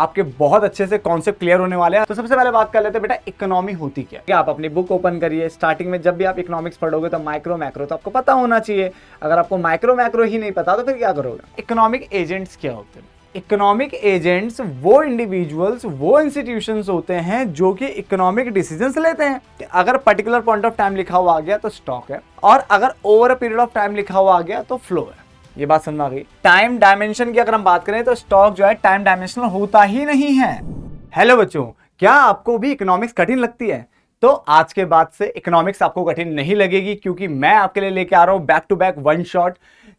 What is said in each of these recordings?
आपके बहुत अच्छे से कॉन्सेप्ट क्लियर होने वाले हैं। तो सबसे पहले बात कर लेते हैं बेटा इकोनॉमी होती क्या है। आप अपनी बुक ओपन करिए, स्टार्टिंग में जब भी आप इकोनॉमिक्स पढ़ोगे तो माइक्रो मैक्रो तो आपको पता होना चाहिए। अगर आपको माइक्रो मैक्रो ही नहीं पता तो फिर क्या करोगे। इकोनॉमिक एजेंट्स क्या होते हैं? इकोनॉमिक एजेंट्स वो इंडिविजुअल्स, वो इंस्टीट्यूशंस होते हैं जो कि इकोनॉमिक डिसीजंस लेते हैं। अगर पर्टिकुलर पॉइंट ऑफ टाइम लिखा हुआ आ गया तो स्टॉक है, और अगर over a period of time लिखा हुआ आ गया तो फ्लो है। ये बात समझ आ गई। टाइम डायमेंशन की अगर हम बात करें तो स्टॉक जो है टाइम डायमेंशनल होता ही नहीं है। हेलो बच्चों, क्या आपको भी इकोनॉमिक्स कठिन लगती है? तो आज के बाद से इकोनॉमिक्स आपको कठिन नहीं लगेगी, क्योंकि मैं आपके लिए लेके आ रहा हूं back to back one shot,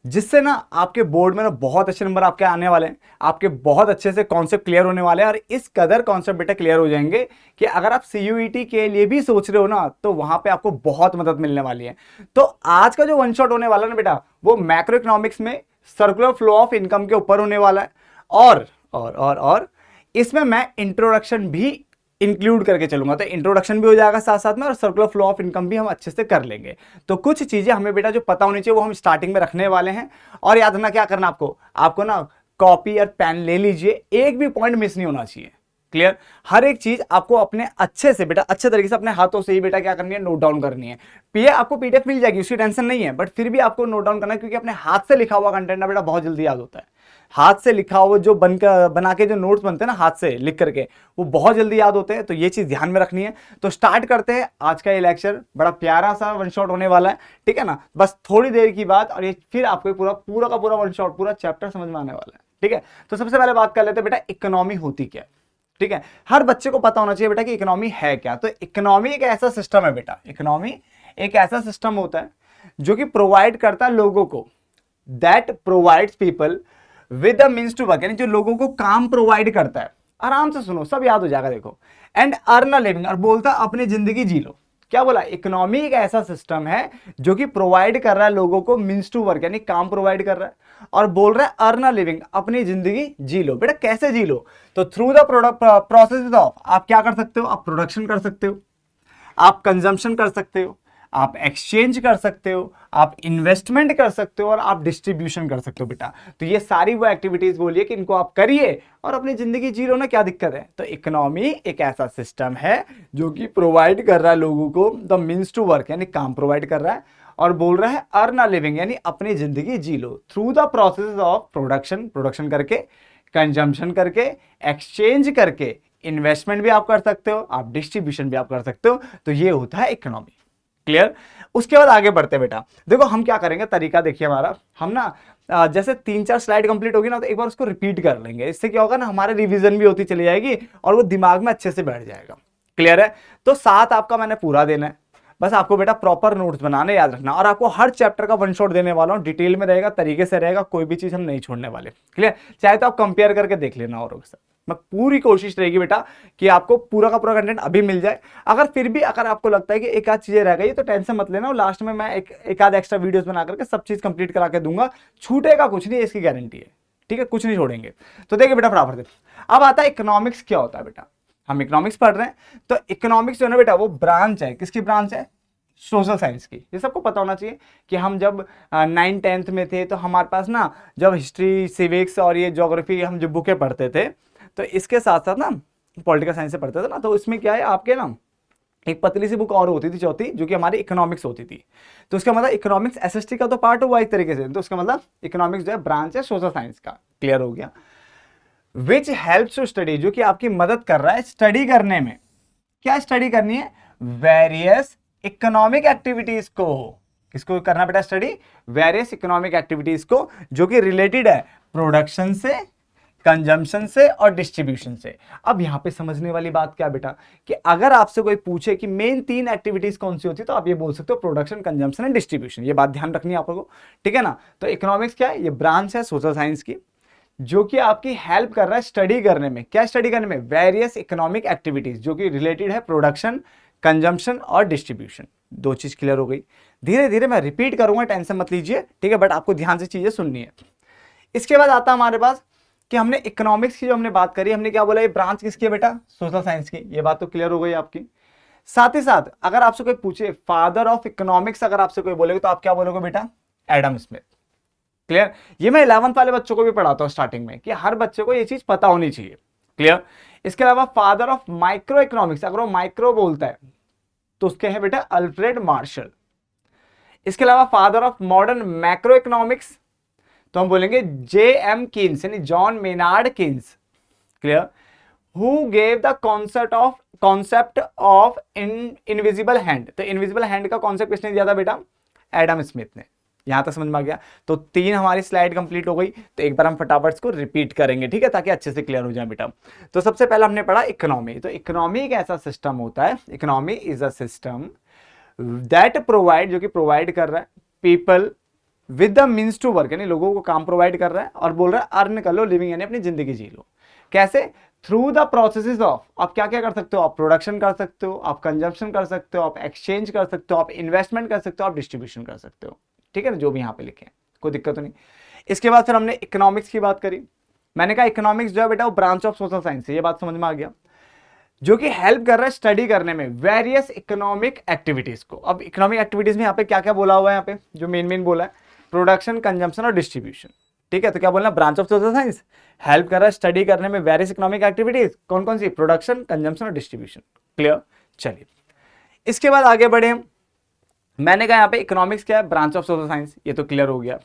जिससे ना आपके बोर्ड में ना बहुत अच्छे नंबर आपके आने वाले हैं। आपके बहुत अच्छे से कॉन्सेप्ट क्लियर होने वाले हैं, और इस कदर कॉन्सेप्ट बेटा क्लियर हो जाएंगे कि अगर आप सीयूईटी के लिए भी सोच रहे हो ना तो वहां पे आपको बहुत मदद मिलने वाली है। तो आज का जो वन शॉट होने वाला है ना बेटा, वो मैक्रो इकोनॉमिक्स में सर्कुलर फ्लो ऑफ इनकम के ऊपर होने वाला है। और इसमें मैं इंट्रोडक्शन भी इंक्लूड करके चलूंगा, तो इंट्रोडक्शन भी हो जाएगा साथ साथ में, और सर्कुलर फ्लो ऑफ इनकम भी हम अच्छे से कर लेंगे। तो कुछ चीजें हमें बेटा जो पता होनी चाहिए वो हम स्टार्टिंग में रखने वाले हैं। और याद रखना क्या करना आपको ना कॉपी और पेन ले लीजिए, एक भी पॉइंट मिस नहीं होना चाहिए। क्लियर? हर एक चीज आपको अपने अच्छे से बेटा, अच्छे तरीके से अपने हाथों से ही बेटा क्या करनी है, नोट डाउन करनी है। आपको पीडीएफ मिल जाएगी, उसकी टेंशन नहीं है, बट फिर भी आपको नोट डाउन करना है, क्योंकि अपने हाथ से लिखा हुआ कंटेंट ना बेटा बहुत जल्दी याद होता है। हाथ से लिखा हुआ जो बना के जो नोट्स बनते हैं ना हाथ से लिख करके, वो बहुत जल्दी याद होते हैं। तो ये चीज ध्यान में रखनी है। तो स्टार्ट करते हैं आज का ये लेक्चर। बड़ा प्यारा सा वन शॉट होने वाला है, ठीक है ना? बस थोड़ी देर की बात, और ये फिर आपको पूरा का पूरा वन शॉट, पूरा चैप्टर समझ में आने वाला है, ठीक है? तो सबसे पहले बात कर लेते हैं बेटा इकोनॉमी होती क्या है, ठीक है? हर बच्चे को पता होना चाहिए बेटा कि इकोनॉमी है क्या। तो इकोनॉमी एक ऐसा सिस्टम है बेटा, इकोनॉमी एक ऐसा सिस्टम होता है जो कि प्रोवाइड करता है लोगों को, that provides people with the means to work, यानी जो लोगों को काम प्रोवाइड करता है। आराम से सुनो, सब याद हो जाएगा, देखो। एंड अर्न अ लिविंग, और बोलता अपनी जिंदगी जी लो। क्या बोला? इकोनॉमी एक ऐसा सिस्टम है जो कि प्रोवाइड कर रहा है लोगों को मींस टू वर्क, यानी काम प्रोवाइड कर रहा है, और बोल रहा है अर्न अ लिविंग, अपनी जिंदगी जी लो। बेटा कैसे जी लो? तो through the product process of, आप क्या कर सकते हो? आप प्रोडक्शन कर सकते हो, आप कंजम्पशन कर सकते हो, आप एक्सचेंज कर सकते हो, आप इन्वेस्टमेंट कर सकते हो, और आप डिस्ट्रीब्यूशन कर सकते हो बेटा। तो ये सारी वो एक्टिविटीज बोलिए कि इनको आप करिए और अपनी जिंदगी जी लो ना, क्या दिक्कत है? तो इकोनॉमी एक ऐसा सिस्टम है जो कि प्रोवाइड कर रहा है लोगों को द मीन्स टू वर्क, यानी काम प्रोवाइड कर रहा है, और बोल रहा है अर्न अ लिविंग, यानी अपनी जिंदगी जी लो through the process of production करके, कंजम्पशन करके, एक्सचेंज करके, इन्वेस्टमेंट भी आप कर सकते हो, आप डिस्ट्रीब्यूशन भी आप कर सकते हो। तो ये होता है इकोनॉमी। क्लियर? उसके बाद आगे बढ़ते हैं बेटा। देखो हम क्या करेंगे, तरीका देखिए हमारा। हम ना जैसे 3-4 स्लाइड कंप्लीट होगी ना तो एक बार उसको रिपीट कर लेंगे। इससे क्या होगा ना, हमारे रिवीजन भी होती चली जाएगी और वो दिमाग में अच्छे से बैठ जाएगा। क्लियर है? तो 7 आपका मैंने पूरा देना है। बस आपको बेटा प्रॉपर नोट्स बनाने, याद रखना, और आपको हर चैप्टर का वन शॉट देने वाला हूं, डिटेल में रहेगा, तरीके से रहेगा, कोई भी चीज हम नहीं छोड़ने वाले। क्लियर? चाहे तो आप कंपेयर करके देख लेना औरों के साथ। मैं पूरी कोशिश रहेगी बेटा कि आपको पूरा का पूरा कंटेंट अभी मिल जाए। अगर फिर भी अगर आपको लगता है कि एक आध चीजें रह गई तो टेंशन मत लेना, और लास्ट में मैं एक आध एक्स्ट्रा वीडियोस बना करके सब चीज कंप्लीट करा के दूंगा। छूटेगा कुछ नहीं, इसकी गारंटी है, ठीक है? कुछ नहीं छोड़ेंगे। तो देखिए बेटा फटाफट से अब आता है इकोनॉमिक्स क्या होता है बेटा। हम इकोनॉमिक्स पढ़ रहे हैं, तो इकोनॉमिक्स जो है ना बेटा वो ब्रांच है, किसकी ब्रांच है? सोशल साइंस की। ये सबको पता होना चाहिए कि हम जब 9th-10th में थे तो हमारे पास ना जब हिस्ट्री, सिविक्स और ये ज्योग्राफी हम जो बुकें पढ़ते थे, तो इसके साथ साथ ना पॉलिटिकल साइंस से पढ़ते थे ना, तो इसमें क्या है आपके ना एक पतली सी बुक और होती थी चौथी, जो कि हमारी इकोनॉमिक्स होती थी। तो उसका मतलब इकोनॉमिक्स एसएसटी का तो पार्ट हुआ एक तरीके से। तो उसका मतलब इकोनॉमिक्स जो है ब्रांच है सोशल साइंस का। क्लियर हो गया? विच हेल्प्स टू स्टडी, जो कि आपकी मदद कर रहा है स्टडी करने में। क्या स्टडी करनी है? वेरियस इकोनॉमिक एक्टिविटीज को। किसको करना बेटा स्टडी? वेरियस इकोनॉमिक एक्टिविटीज को, जो कि रिलेटेड है प्रोडक्शन से, कंजम्पशन से और डिस्ट्रीब्यूशन से। अब यहां पे समझने वाली बात क्या बेटा, कि अगर आपसे कोई पूछे कि मेन 3 एक्टिविटीज कौन सी होती है, तो आप ये बोल सकते हो प्रोडक्शन, कंजम्पशन एंड डिस्ट्रीब्यूशन। ये बात ध्यान रखनी है आप लोगों को, ठीक है ना? तो इकोनॉमिक्स क्या है? ये ब्रांच है सोशल साइंस की, जो कि आपकी हेल्प कर रहा है स्टडी करने में। क्या स्टडी करने में? वेरियस इकोनॉमिक एक्टिविटीज, जो कि रिलेटेड है प्रोडक्शन, कंजम्पशन और डिस्ट्रीब्यूशन। 2 चीज क्लियर हो गई। धीरे धीरे मैं रिपीट करूंगा, टेंशन मत लीजिए, ठीक है? बट आपको ध्यान से चीजें सुननी है। इसके बाद आता हमारे पास कि हमने इकोनॉमिक्स की जो हमने बात करी, हमने क्या बोला? ये ब्रांच किसकी है बेटा? सोशल साइंस की। ये बात तो क्लियर हो गई आपकी। साथ ही साथ अगर आपसे कोई पूछे फादर ऑफ इकोनॉमिक्स, अगर आपसे कोई बोलेगा तो आप क्या बोलोगे बेटा? Adam Smith. क्लियर? ये मैं 11th वाले बच्चों को भी पढ़ाता हूं स्टार्टिंग में, कि हर बच्चे को ये चीज पता होनी चाहिए। क्लियर। इसके अलावा फादर ऑफ माइक्रो इकोनॉमिक्स, अगर वो माइक्रो बोलता है तो उसके हैं बेटा अल्फ्रेड मार्शल। इसके अलावा father of modern macro economics तो हम बोलेंगे J.M. कीन्स यानी John Maynard Keynes. Clear. Who gave the concept of invisible hand, तो इनविजिबल हैंड का कॉन्सेप्ट किसने दिया था बेटा? एडम स्मिथ ने। यहां तक समझ में आ गया? तो 3 हमारी स्लाइड कंप्लीट हो गई। तो एक बार हम फटाफट को रिपीट करेंगे, ठीक है, ताकि अच्छे से क्लियर हो जाए बेटा। तो सबसे पहले हमने पढ़ा इकोनॉमी। तो इकोनॉमी एक ऐसा सिस्टम होता है, economy is a system that provide, जो कि प्रोवाइड कर रहा है people with the means to work, यानी लोगों को काम प्रोवाइड कर रहा है और बोल रहा है अर्न कर लो, लिविंग यानी अपनी जिंदगी जी लो। कैसे? थ्रू द प्रोसेसेस ऑफ, आप क्या क्या कर सकते हो? आप प्रोडक्शन कर सकते हो, आप कंजम्पशन कर सकते हो, आप एक्सचेंज कर सकते हो, आप इन्वेस्टमेंट कर सकते हो, आप डिस्ट्रीब्यूशन कर सकते हो। ठीक है ना, जो भी यहाँ पे लिखे हैं, कोई दिक्कत तो नहीं। इसके बाद फिर हमने इकोनॉमिक्स की बात करी। मैंने कहा इकोनॉमिक्स जो है बेटा वो ब्रांच ऑफ सोशल साइंस है, ये बात समझ में आ गया, जो कि हेल्प कर रहा है स्टडी करने में वेरियस इकोनॉमिक एक्टिविटीज को। अब इकोनॉमिक एक्टिविटीज में यहाँ पे क्या क्या बोला हुआ है? यहाँ पे जो मेन बोला है प्रोडक्शन, कंजम्पशन और डिस्ट्रीब्यूशन। ठीक है, तो क्या बोलना? Branch of social science help कर रहा है स्टडी करने में वेरियस इकोनॉमिक एक्टिविटीज। कौन कौन सी? प्रोडक्शन, कंजम्पशन और डिस्ट्रीब्यूशन। क्लियर। चलिए इसके बाद आगे बढ़े हम। मैंने कहा यहाँ पे इकोनॉमिक्स क्या है? ब्रांच ऑफ सोशल साइंस, ये तो क्लियर हो गया।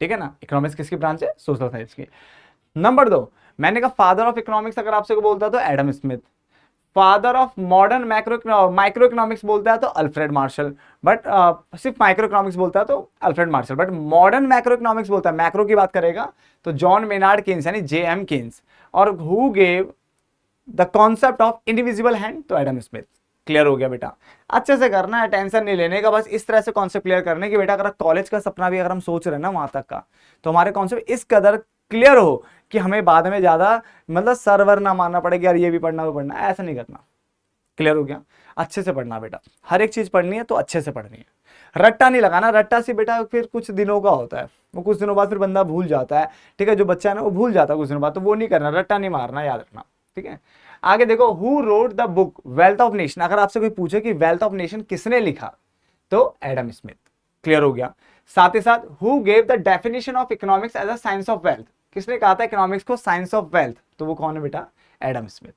ठीक है ना, इकोनॉमिक्स किसकी ब्रांच है? सोशल साइंस की। नंबर 2, मैंने कहा फादर ऑफ इकोनॉमिक्स अगर आपसे को बोलता तो Adam Smith. Father of modern micro economics बोलता है तो अल्फ्रेड मार्शल। बट सिर्फ माइक्रो इकोनॉमिक्स बोलता है तो Alfred Marshall. But modern macro economics बोलता है, मैक्रो की बात करेगा तो जॉन मेनार्ड कीन्स यानी J.M. कीन्स। और who gave the concept of invisible hand तो एडम स्मिथ। क्लियर हो गया बेटा? अच्छे से करना है, टेंशन नहीं लेने का, बस इस तरह से कॉन्सेप्ट क्लियर करने की बेटा। अगर कॉलेज का सपना भी अगर हम सोच रहे हैं ना वहां तक का, तो हमारे कॉन्सेप्ट इस कदर क्लियर हो कि हमें बाद में ज्यादा मतलब सर्वर ना मानना पड़े कि यार ये भी पढ़ना वो पढ़ना, ऐसा नहीं करना। क्लियर हो गया? अच्छे से पढ़ना बेटा, हर एक चीज पढ़नी है तो अच्छे से पढ़नी है, रट्टा नहीं लगाना। रट्टा से बेटा फिर कुछ दिनों का होता है, वो कुछ दिनों बाद फिर बंदा भूल जाता है। ठीक है, जो बच्चा है ना वो भूल जाता है कुछ दिनों बाद, तो वो नहीं करना, रट्टा नहीं मारना, याद रखना। ठीक है, आगे देखो, who wrote the book Wealth of nation. अगर आपसे कोई पूछे कि वेल्थ ऑफ नेशन किसने लिखा तो एडम स्मिथ। क्लियर हो गया? साथ ही साथ who gave the definition of economics as a science of wealth. किसने कहा था इकोनॉमिक्स को साइंस ऑफ वेल्थ? तो वो कौन है बेटा? Adam Smith.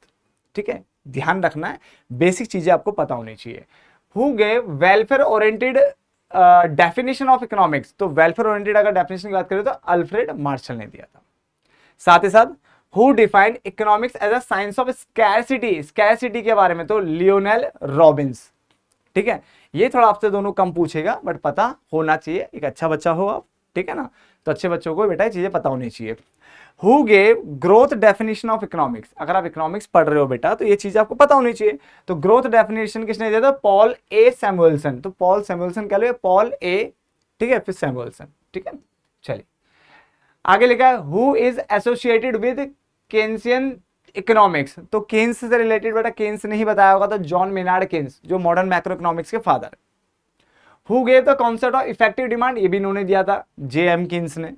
ठीक है, ध्यान रखना है, बेसिक चीजें आपको पता होनी चाहिए। Who gave welfare oriented definition of economics, तो वेलफेयर ओरिएंटेड अगर डेफिनेशन की बात करें तो अल्फ्रेड मार्शल ने दिया था। साथ ही साथ who defined economics as a science of scarcity, scarcity के बारे में तो लियोनेल रॉबिन्स। ठीक है, ये थोड़ा आपसे दोनों कम पूछेगा बट पता होना चाहिए, एक अच्छा बच्चा हो आप। ठीक है ना, तो अच्छे बच्चों को बेटा ये चीजें पता होनी चाहिए। Who gave growth definition of economics. अगर आप इकोनॉमिक्स पढ़ रहे हो बेटा तो ये चीज आपको पता होनी चाहिए। तो ग्रोथ डेफिनेशन किसने दिया था? पॉल ए सैमुअल्सन। तो पॉल सैमुअल्सन कह लो, पॉल ए, ठीक है, फिर सैमुअल्सन। ठीक है, चलिए आगे लिखा है who is associated with Keynesian economics. तो केन्स से रिलेटेड बेटा केन्स नहीं बताया होगा तो जॉन मेनार्ड केन्स, जो मॉडर्न मैक्रो इकोनॉमिक्स के father. Who gave the concept of effective demand, ये भी इन्होंने दिया था J.M. कीन्स ने।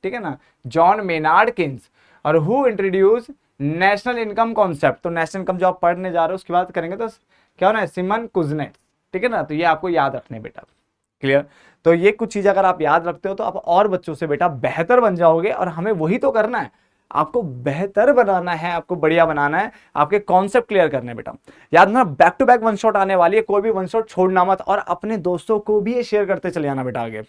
ठीक है ना, जॉन मेनार्ड कीन्स। और who introduce national income concept, तो नेशनल इनकम जो आप पढ़ने जा रहे हो उसकी बात करेंगे तो क्या होना है? सिमन कुजनेट। ठीक है ना, तो ये आपको याद रखने बेटा। क्लियर? तो ये कुछ चीज अगर आप याद रखते हो तो आप और बच्चों से बेटा बेहतर बन जाओगे, और हमें वही तो करना है, आपको बेहतर बनाना है, आपको बढ़िया बनाना है, आपके कॉन्सेप्ट क्लियर करने बेटा। याद ना, back to back one shot आने वाली है, कोई भी वन शॉट छोड़ना मत, और अपने दोस्तों को भी ये शेयर करते चले जाना बेटा आगे।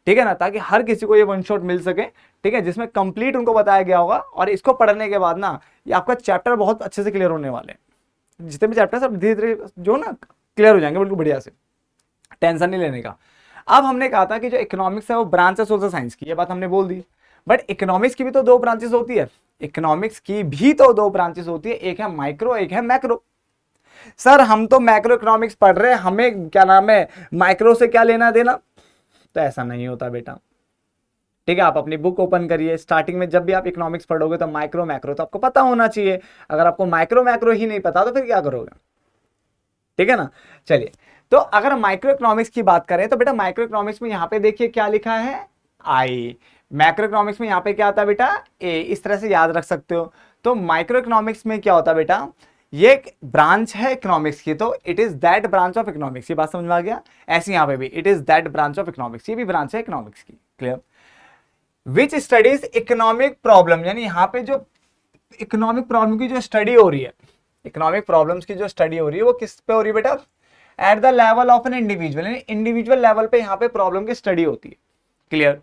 ठीक है ना, ताकि हर किसी को ये वन शॉट मिल सके। ठीक है, जिसमें कंप्लीट उनको बताया गया होगा, और इसको पढ़ने के बाद ना ये आपका चैप्टर बहुत अच्छे से क्लियर होने वाले हैं। जितने भी चैप्टर सब धीरे धीरे जो ना क्लियर हो जाएंगे बिल्कुल बढ़िया से, टेंशन नहीं लेने का। अब हमने कहा था कि जो इकोनॉमिक्स है वो ब्रांच है सोशल साइंस की, ये बात हमने बोल दी। बट इकोनॉमिक्स की भी तो 2 ब्रांचेस होती है, इकोनॉमिक्स की भी तो 2 ब्रांचेस होती है, एक है माइक्रो, एक है मैक्रो। सर हम तो मैक्रो इकोनॉमिक्स पढ़ रहे हैं, हमें क्या नाम है माइक्रो से क्या लेना देना? तो ऐसा नहीं होता बेटा। ठीक है, आप अपनी बुक ओपन करिए, स्टार्टिंग में जब भी आप इकोनॉमिक्स पढ़ोगे तो माइक्रो मैक्रो तो आपको पता होना चाहिए। अगर आपको माइक्रो मैक्रो ही नहीं पता तो फिर क्या करोगे? ठीक है ना, चलिए तो अगर माइक्रो इकोनॉमिक्स की बात करें तो बेटा माइक्रो इकोनॉमिक्स में यहाँ पे देखिए क्या लिखा है? आई। मैक्रो इकोनॉमिक्स में यहाँ पे क्या आता है बेटा? ए। इस तरह से याद रख सकते हो। तो माइक्रो इकोनॉमिक्स में क्या होता है बेटा? ये एक ब्रांच है इकोनॉमिक्स की, तो it is that branch of economics. ये बात समझ में आ गया? ऐसे यहाँ पे भी it is that branch of economics, ये भी ब्रांच है इकोनॉमिक्स की। Clear? Which studies economic problem, यानी यहाँ पे जो इकोनॉमिक प्रॉब्लम की जो स्टडी हो रही है, इकोनॉमिक प्रॉब्लम्स की जो स्टडी हो रही है वो किस पे हो रही है बेटा, at the level of an individual, यानी इंडिविजुअल लेवल पे यहाँ पे प्रॉब्लम की स्टडी होती है। क्लियर।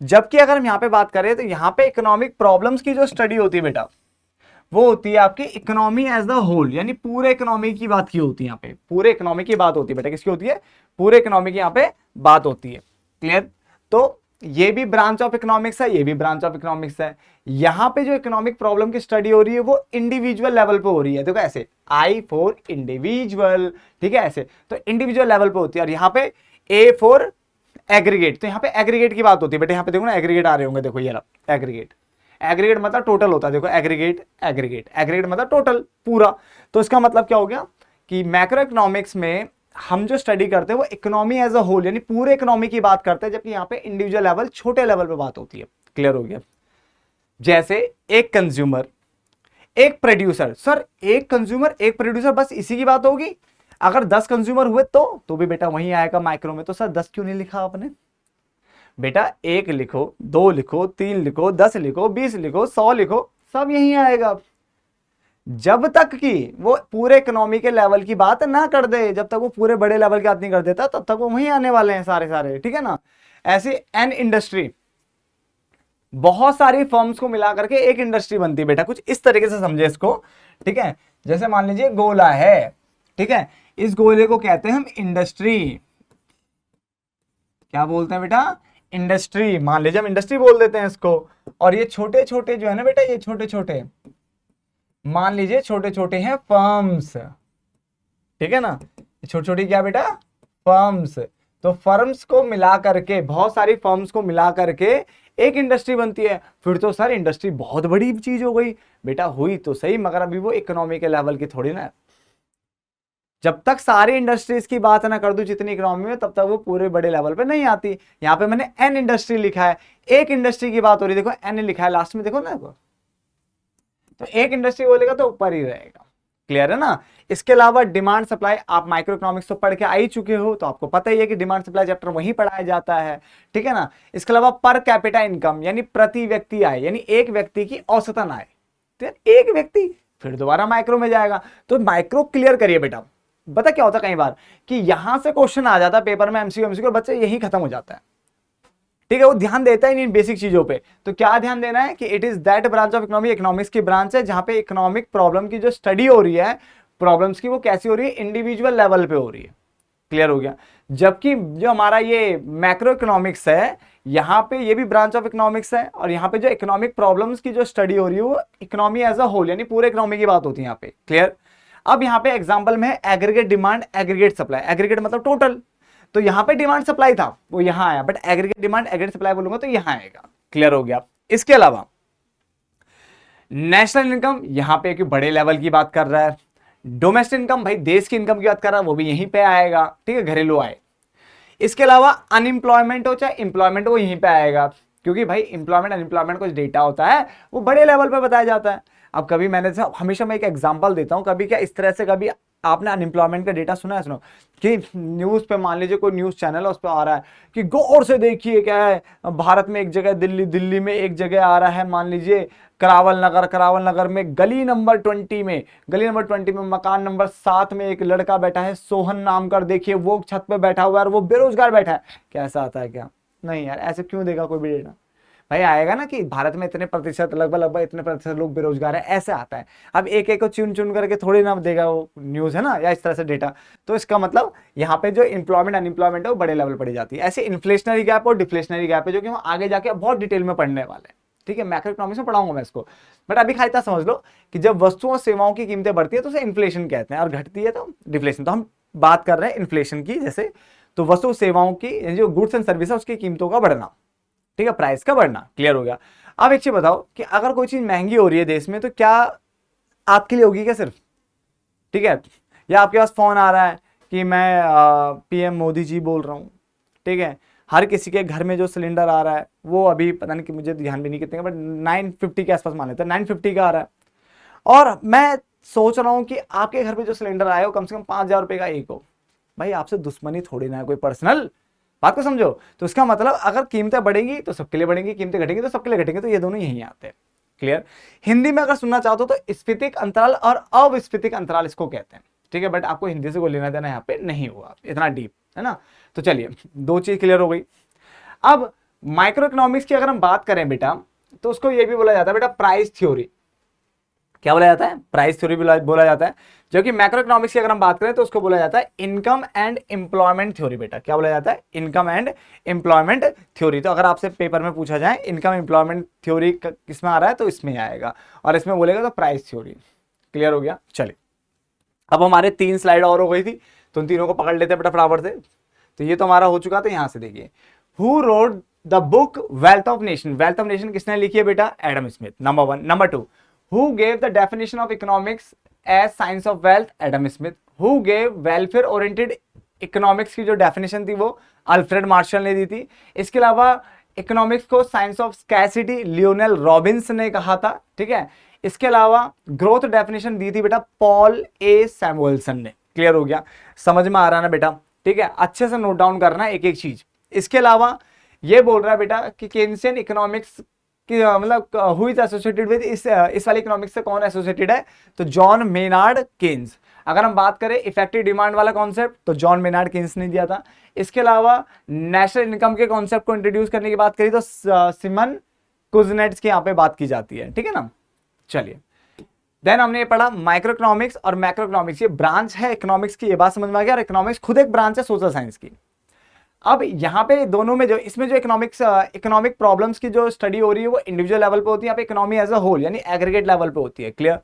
जबकि अगर हम यहाँ पे बात करें तो यहाँ पे इकोनॉमिक प्रॉब्लम्स की जो स्टडी होती है बेटा वो होती है आपकी इकोनॉमी एज द होल, यानी पूरे इकोनॉमी की बात की होती है। यहाँ पे पूरे इकोनॉमी की बात होती है बेटा, किसकी होती है, पूरे इकोनॉमी की यहाँ पे बात होती है। क्लियर। तो ये भी ब्रांच ऑफ इकोनॉमिक्स है, ये भी ब्रांच ऑफ इकोनॉमिक्स है। यहाँ पे जो इकोनॉमिक प्रॉब्लम की स्टडी हो रही है वो इंडिविजुअल लेवल पे हो रही है। देखो ऐसे आई फॉर इंडिविजुअल, ठीक है, ऐसे तो इंडिविजुअल लेवल पे होती है। और यहाँ पे ए फॉर एग्रीगेट, तो यहाँ पे एग्रीगेट की बात होती है बेटा। यहाँ पे देखो ना एग्रीगेट आ रहे होंगे, देखो ये रहा एग्रीगेट। एग्रीगेट मतलब टोटल होता है, देखो एग्रीगेट एग्रीगेट एग्रीगेट मतलब टोटल पूरा। तो इसका मतलब क्या हो गया कि मैक्रो इकोनॉमिक्स में हम जो स्टडी करते हैं वो इकोनॉमी एज अ होल यानी पूरे इकोनॉमी की बात करते हैं, जबकि यहाँ पे इंडिविजुअल लेवल छोटे लेवल पे बात होती है। क्लियर हो गया। जैसे एक कंज्यूमर एक प्रोड्यूसर, सर एक कंज्यूमर एक प्रोड्यूसर बस इसी की बात होगी। अगर 10 कंज्यूमर हुए तो भी बेटा वहीं आएगा माइक्रो में। तो सर 10 क्यों नहीं लिखा आपने बेटा, 1 लिखो, 2 लिखो, 3 लिखो, 10 लिखो, 20 लिखो, 100 लिखो, सब यहीं आएगा। जब तक कि वो पूरे इकोनॉमी के लेवल की बात ना कर दे, जब तक वो पूरे बड़े लेवल की बात नहीं कर देता तब तक वो वहीं आने वाले हैं सारे सारे, ठीक है ना। ऐसे एन इंडस्ट्री, बहुत सारी फर्म्स को मिला करके एक इंडस्ट्री बनती है बेटा, कुछ इस तरीके से समझे इसको, ठीक है। जैसे मान लीजिए गोला है, ठीक है, इस गोले को कहते हैं हम इंडस्ट्री। क्या बोलते हैं बेटा, इंडस्ट्री। मान लीजिए हम इंडस्ट्री बोल देते हैं इसको। और ये छोटे छोटे जो है ना बेटा, ये छोटे छोटे, मान लीजिए छोटे छोटे हैं फर्म्स, ठीक है ना, छोटी छोटी क्या बेटा, फर्म्स। तो फर्म्स को मिला करके, बहुत सारी फर्म्स को मिला करके एक इंडस्ट्री बनती है। फिर तो सर इंडस्ट्री बहुत बड़ी चीज हो गई बेटा, हुई तो सही मगर अभी वो इकोनॉमी के लेवल की थोड़ी ना। जब तक सारी इंडस्ट्रीज की बात ना कर दूं जितनी इकोनॉमी में, तब तक वो पूरे बड़े लेवल पे नहीं आती। यहाँ पे मैंने एन इंडस्ट्री लिखा है, एक इंडस्ट्री की बात हो रही है, देखो एन लिखा है लास्ट में, देखो ना, देखो तो एक इंडस्ट्री बोलेगा तो ऊपर ही रहेगा। क्लियर है ना। इसके अलावा डिमांड सप्लाई, आप माइक्रो इकोनॉमिक्स तो पढ़ के आ ही चुके हो, तो आपको पता ही है कि डिमांड सप्लाई चैप्टर वहीं पढ़ाया जाता है, ठीक है ना। इसके अलावा पर कैपिटा इनकम यानी प्रति व्यक्ति आय, यानी एक व्यक्ति की औसतन आय, तो एक व्यक्ति फिर दोबारा माइक्रो में जाएगा। तो माइक्रो क्लियर करिए बेटा। पता क्या होता है कई बार कि यहां से क्वेश्चन आ जाता है पेपर में एमसीक्यू एमसीक्यू, बच्चे यही खत्म हो जाता है, ठीक है। वो ध्यान देता ही नहीं बेसिक चीजों पे। तो क्या ध्यान देना है कि it is that branch of economy, economics की ब्रांच है जहां पे इकोनॉमिक प्रॉब्लम की जो स्टडी हो रही है, प्रॉब्लम्स की, वो कैसी हो रही है, इंडिविजुअल लेवल पे हो रही है। क्लियर हो गया। जबकि जो हमारा ये मैक्रो इकोनॉमिक्स है, यहाँ पे ये भी ब्रांच ऑफ इकोनॉमिक्स है, और यहाँ पे जो इकोनॉमिक प्रॉब्लम्स की जो स्टडी हो रही है वो इकोनॉमी एज अ होल यानी पूरे इकोनॉमी की बात होती है यहाँ पे। क्लियर। अब यहाँ पे एग्जाम्पल में है aggregate demand aggregate supply. Aggregate मतलब टोटल, तो यहाँ पे डिमांड सप्लाई था वो यहाँ आया, but aggregate demand aggregate supply बोलूंगा तो यहाँ आएगा। क्लियर हो गया। इसके अलावा नेशनल इनकम, यहाँ पे एक बड़े लेवल की बात कर रहा है। डोमेस्टिक इनकम, भाई देश की इनकम की बात कर रहा है, वो भी यहीं पे आएगा, ठीक है, घरेलू आय। इसके अलावा अनएम्प्लॉयमेंट हो चाहे एम्प्लॉयमेंट, वो यहीं पे आएगा, क्योंकि भाई एम्प्लॉयमेंट अनएम्प्लॉयमेंट कुछ डेटा होता है वो बड़े लेवल पे बताया जाता है। अब कभी मैंने हमेशा मैं एक एग्जांपल देता हूं, कभी क्या इस तरह से, कभी आपने अनएम्प्लॉयमेंट का डेटा सुना है, सुनो कि न्यूज़ पे मान लीजिए कोई न्यूज़ चैनल है, उस पर आ रहा है कि गौर से देखिए क्या है, भारत में एक जगह दिल्ली में एक जगह आ रहा है, मान लीजिए करावल नगर में गली नंबर 20 में, मकान नंबर 7 में एक लड़का बैठा है सोहन नाम कर, देखिए वो छत पे बैठा हुआ है और वो बेरोजगार बैठा है। कैसा आता है क्या? नहीं यार, ऐसे क्यों देगा कोई भी डेटा? भाई आएगा ना कि भारत में इतने प्रतिशत, लगभग इतने प्रतिशत लोग बेरोजगार है, ऐसे आता है। अब एक एक को चुन चुन करके थोड़ी ना देगा वो न्यूज़, है ना, या इस तरह से डेटा। तो इसका मतलब यहाँ पे जो एम्प्लॉयमेंट अनएम्प्लॉयमेंट है वो बड़े लेवल पड़ी जाती है। ऐसे इन्फ्लेशनरी गैप और डिफ्लेशनरी गैप है, जो कि हम आगे जाके बहुत डिटेल में पढ़ने वाले हैं, ठीक है। मैक्रो इकोनॉमिक्स में पढ़ाऊंगा मैं इसको, बट अभी खाली इतना समझ लो कि जब वस्तुओं और सेवाओं की कीमतें बढ़ती है तो उसे इन्फ्लेशन कहते हैं, और घटती है तो डिफ्लेशन। तो हम बात कर रहे हैं इन्फ्लेशन की, जैसे तो वस्तु सेवाओं की जो गुड्स एंड सर्विस है उसकी कीमतों का बढ़ना, ठीक है, प्राइस का बढ़ना। क्लियर हो गया। अब एक चीज बताओ कि अगर कोई चीज महंगी हो रही है देश में तो क्या आपके लिए होगी क्या सिर्फ, ठीक है, या आपके पास फोन आ रहा है कि मैं पीएम मोदी जी बोल रहा हूँ, ठीक है, हर किसी के घर में जो सिलेंडर आ रहा है वो अभी पता नहीं कि मुझे ध्यान भी नहीं कितने का, बट 950 के आसपास मान लेते हैं, 950 का आ रहा है, और मैं सोच रहा हूँ कि आपके घर पे जो सिलेंडर आया हो कम से कम 5,000 रुपये का एक हो। भाई आपसे दुश्मनी थोड़ी ना है, कोई पर्सनल बात को समझो। तो इसका मतलब अगर कीमतें बढ़ेंगी तो सबके लिए बढ़ेंगी, कीमतें घटेंगी तो सबके लिए घटेंगे, तो ये दोनों यहीं आते हैं। क्लियर। हिंदी में अगर सुनना चाहते हो तो स्फीतिक अंतराल और अविस्फीतिक अंतराल इसको कहते हैं, ठीक है, बट आपको हिंदी से कोई लेना देना यहाँ पे नहीं हुआ इतना डीप, है ना। तो चलिए, दो चीज क्लियर हो गई। अब माइक्रो इकोनॉमिक्स की अगर हम बात करें बेटा, तो उसको ये भी बोला जाता है बेटा प्राइस थ्योरी। क्या बोला जाता है? प्राइस थ्योरी बोला जाता है। जो कि मैक्रो इकोनॉमिक्स की अगर हम बात करें तो उसको बोला जाता है इनकम एंड एम्प्लॉयमेंट थ्योरी। बेटा क्या बोला जाता है? Income and employment theory. तो अगर आपसे पेपर में पूछा जाए इनकम एम्प्लॉयमेंट थ्योरी किसमें आ रहा है, तो इसमें आएगा, और इसमें बोलेगा तो प्राइस थ्योरी। क्लियर हो गया। चलिए, अब हमारे 3 स्लाइड और हो गई थी, तो उन तीनों को पकड़ लेते हैं बेटा फटाफट से। तो ये तो हमारा हो चुका था। यहां से देखिए, who wrote the book Wealth of Nation. Wealth of Nation किसने लिखी है बेटा? Adam Smith, number 1। Number 2, who gave the definition of economics as science of wealth? Adam Smith. Who gave welfare oriented economics की जो definition थी वो Alfred Marshall ने दी थी। इसके अलावा इकोनॉमिक्स को science of scarcity Lionel Robins ने कहा था, ठीक है। इसके अलावा ग्रोथ डेफिनेशन दी थी बेटा पॉल ए सैमुअल्सन ने। क्लियर हो गया? समझ में आ रहा है ना बेटा? ठीक है, अच्छे से नोट डाउन करना है एक एक चीज। इसके अलावा ये बोल रहा है बेटा कि केन्सियन इकोनॉमिक्स की मतलब हु इज एसोसिएटेड विद, इस वाले इकोनॉमिक्स से कौन एसोसिएटेड है? तो जॉन मेनार्ड केन्स। अगर हम बात करें इफेक्टिव डिमांड वाला कॉन्सेप्ट, तो जॉन मेनार्ड केन्स ने दिया था। इसके अलावा नेशनल इनकम के कॉन्सेप्ट को इंट्रोड्यूस करने की बात करी तो सिमन कुजनेट्स की यहाँ पे बात की जाती है, ठीक है ना। चलिए, देन हमने ये पढ़ा माइक्रो इकोनॉमिक्स और मैक्रो इकोनॉमिक्स, ये ब्रांच है इकोनॉमिक्स की, ये बात समझ में आ गया। और इकोनॉमिक्स खुद एक ब्रांच है सोशल साइंस की। अब यहाँ पे दोनों में जो इसमें जो इकोनॉमिक प्रॉब्लम्स की जो स्टडी हो रही है वो इंडिविजुअल लेवल पे होती है, यहाँ पे इकोनॉमी एज अ होल यानी एग्रीगेट लेवल पे होती है। क्लियर।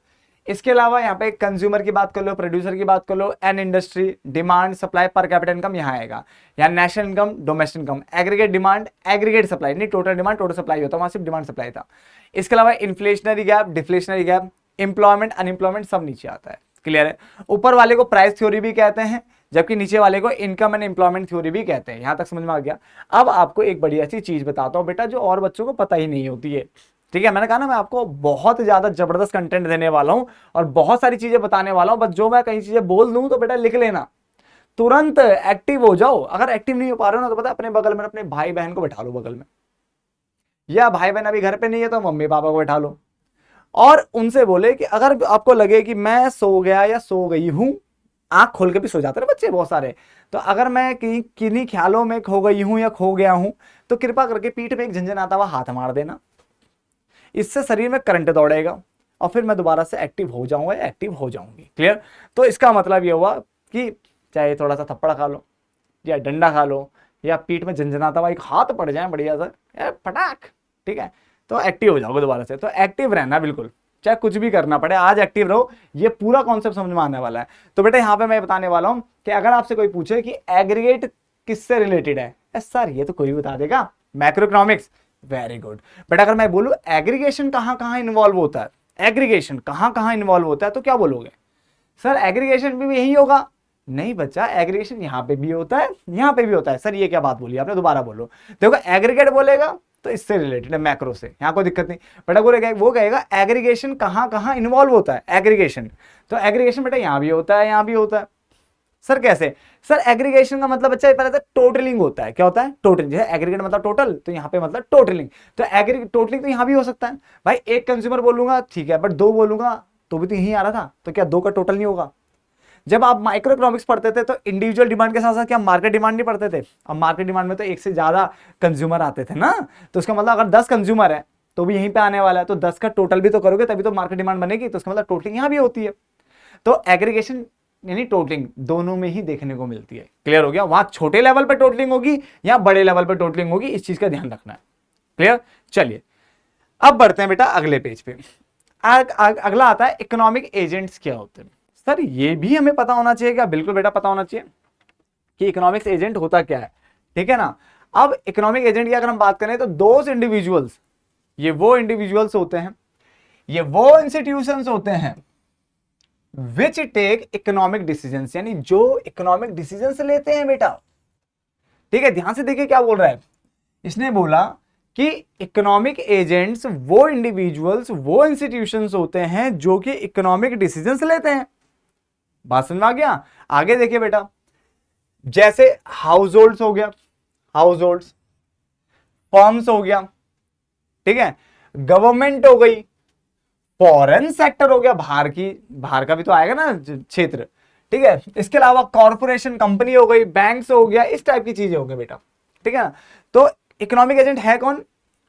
इसके अलावा यहाँ पे कंज्यूमर की बात कर लो, प्रोड्यूसर की बात कर लो, and industry, demand, supply, per capita income यहाँ आएगा। यहाँ national income, domestic income, aggregate demand, aggregate supply, नहीं टोटल डिमांड टोटल सप्लाई होता, वहां सिर्फ डिमांड सप्लाई था। इसके अलावा inflationary gap, deflationary gap, employment, unemployment सब नीचे आता है। क्लियर है। ऊपर वाले को प्राइस थ्योरी भी कहते हैं, जबकि नीचे वाले को इनकम एंड एम्प्लॉयमेंट थ्योरी भी कहते हैं। यहां तक समझ में आ गया। अब आपको एक बढ़िया सी चीज बताता हूं बेटा, जो और बच्चों को पता ही नहीं होती है, ठीक है। मैंने कहा ना मैं आपको बहुत ज्यादा जबरदस्त कंटेंट देने वाला हूं और बहुत सारी चीजें बताने वाला हूं, बस जो मैं कई चीजें बोल दूं तो बेटा लिख लेना, तुरंत एक्टिव हो जाओ। अगर एक्टिव नहीं हो पा रहे हो ना, तो पता अपने बगल में अपने भाई बहन को बैठा लो बगल में, या भाई बहन अभी घर पे नहीं है तो मम्मी पापा को बैठा लो, और उनसे बोले कि अगर आपको लगे कि मैं सो गया या सो गई हूं, आंख खोल के भी सो जाते हैं बच्चे बहुत सारे, तो अगर मैं किन्हीं ख्यालों में खो गई हूं या खो गया हूं, तो कृपा करके पीठ पे एक झंझनाता हुआ हाथ मार देना। इससे शरीर में करंट दौड़ेगा और फिर मैं दोबारा से एक्टिव हो जाऊंगा या एक्टिव हो जाऊंगी। क्लियर। तो इसका मतलब ये हुआ कि चाहे थोड़ा सा थप्पड़ खा लो या डंडा खा लो या पीठ में झंझनाता हुआ एक हाथ पड़ जाए बढ़िया सा फटाक, ठीक है, तो एक्टिव हो जाओगे दोबारा से। तो एक्टिव रहना बिल्कुल, चाहे कुछ भी करना पड़े, आज एक्टिव रहो। ये पूरा कॉन्सेप्ट समझ में आने वाला है। तो बेटा यहाँ पे मैं बताने वाला हूं कि अगर आपसे कोई पूछे कि एग्रीगेट किससे रिलेटेड है, सर ये तो कोई भी बता देगा, macro economics. Very good. But अगर मैं बोलूं एग्रीगेशन कहां कहां इन्वॉल्व होता है, एग्रीगेशन कहां कहां इन्वॉल्व होता है, तो क्या बोलोगे? सर एग्रीगेशन भी यही होगा। नहीं बच्चा, एग्रीगेशन यहाँ पे भी होता है, यहाँ पे भी होता है। सर ये क्या बात बोली आपने, दोबारा बोलो। देखो एग्रीगेट बोलेगा तो इससे रिलेटेड है, मैक्रो से, यहाँ कोई दिक्कत नहीं। बेटा वो कहेगा एग्रीगेशन कहां कहां इन्वॉल्व होता है, एग्रीगेशन। तो एग्रीगेशन बेटा यहाँ भी होता है, यहाँ भी होता है। सर कैसे? सर एग्रीगेशन का मतलब बच्चा पहले टोटलिंग होता है। क्या होता है? टोटलिंग। जैसे एग्रीगेट मतलब टोटल, तो यहाँ पे मतलब टोटलिंग। तो टोटलिंग तो यहाँ भी हो सकता है भाई। एक कंज्यूमर बोलूंगा ठीक है, बट 2 बोलूंगा तो भी तो यही आ रहा था, तो क्या 2 का टोटल नहीं होगा? जब आप माइक्रो इकोनॉमिक्स पढ़ते थे तो इंडिविजुअल डिमांड के साथ साथ क्या मार्केट डिमांड नहीं पढ़ते थे? अब मार्केट डिमांड में तो एक से ज्यादा कंज्यूमर आते थे ना, तो उसका मतलब अगर 10 कंज्यूमर है तो भी यहीं पे आने वाला है, तो 10 का टोटल भी तो करोगे तभी तो मार्केट डिमांड बनेगी। तो उसका मतलब टोटलिंग यहाँ भी होती है। तो एग्रीगेशन यानी टोटलिंग दोनों में ही देखने को मिलती है। क्लियर हो गया? वहां छोटे लेवल पर टोटलिंग होगी या बड़े लेवल पर टोटलिंग होगी, इस चीज का ध्यान रखना है। क्लियर। चलिए अब बढ़ते हैं बेटा अगले पेज पे। अगला आता है इकोनॉमिक एजेंट्स क्या होते हैं। सर ये भी हमें पता होना चाहिए क्या? बिल्कुल बेटा पता होना चाहिए कि इकोनॉमिक्स एजेंट होता क्या है, ठीक है ना। अब इकोनॉमिक एजेंट की अगर हम बात करें तो दोज इंडिविजुअल्स, ये वो इंडिविजुअल्स होते हैं, ये वो इंस्टीट्यूशंस होते हैं विच टेक इकोनॉमिक डिसीजंस, यानी जो इकोनॉमिक डिसीजंस लेते हैं बेटा। ठीक है, ध्यान से देखिए क्या बोल रहा है। इसने बोला कि इकोनॉमिक एजेंट्स वो इंडिविजुअल्स, वो इंस्टीट्यूशंस होते हैं जो कि इकोनॉमिक डिसीजंस लेते हैं। बात समझ में आ गया? आगे देखिए बेटा, जैसे हाउस होल्ड्स हो गया, हाउस होल्ड्स, फर्म्स हो गया, ठीक है, गवर्नमेंट हो गई, फॉरेन सेक्टर हो गया, बाहर का भी तो आएगा ना क्षेत्र, ठीक है। इसके अलावा कॉर्पोरेशन कंपनी हो गई, बैंक्स हो गया, इस टाइप की चीजें हो गई बेटा, ठीक है ना। तो इकोनॉमिक एजेंट है कौन?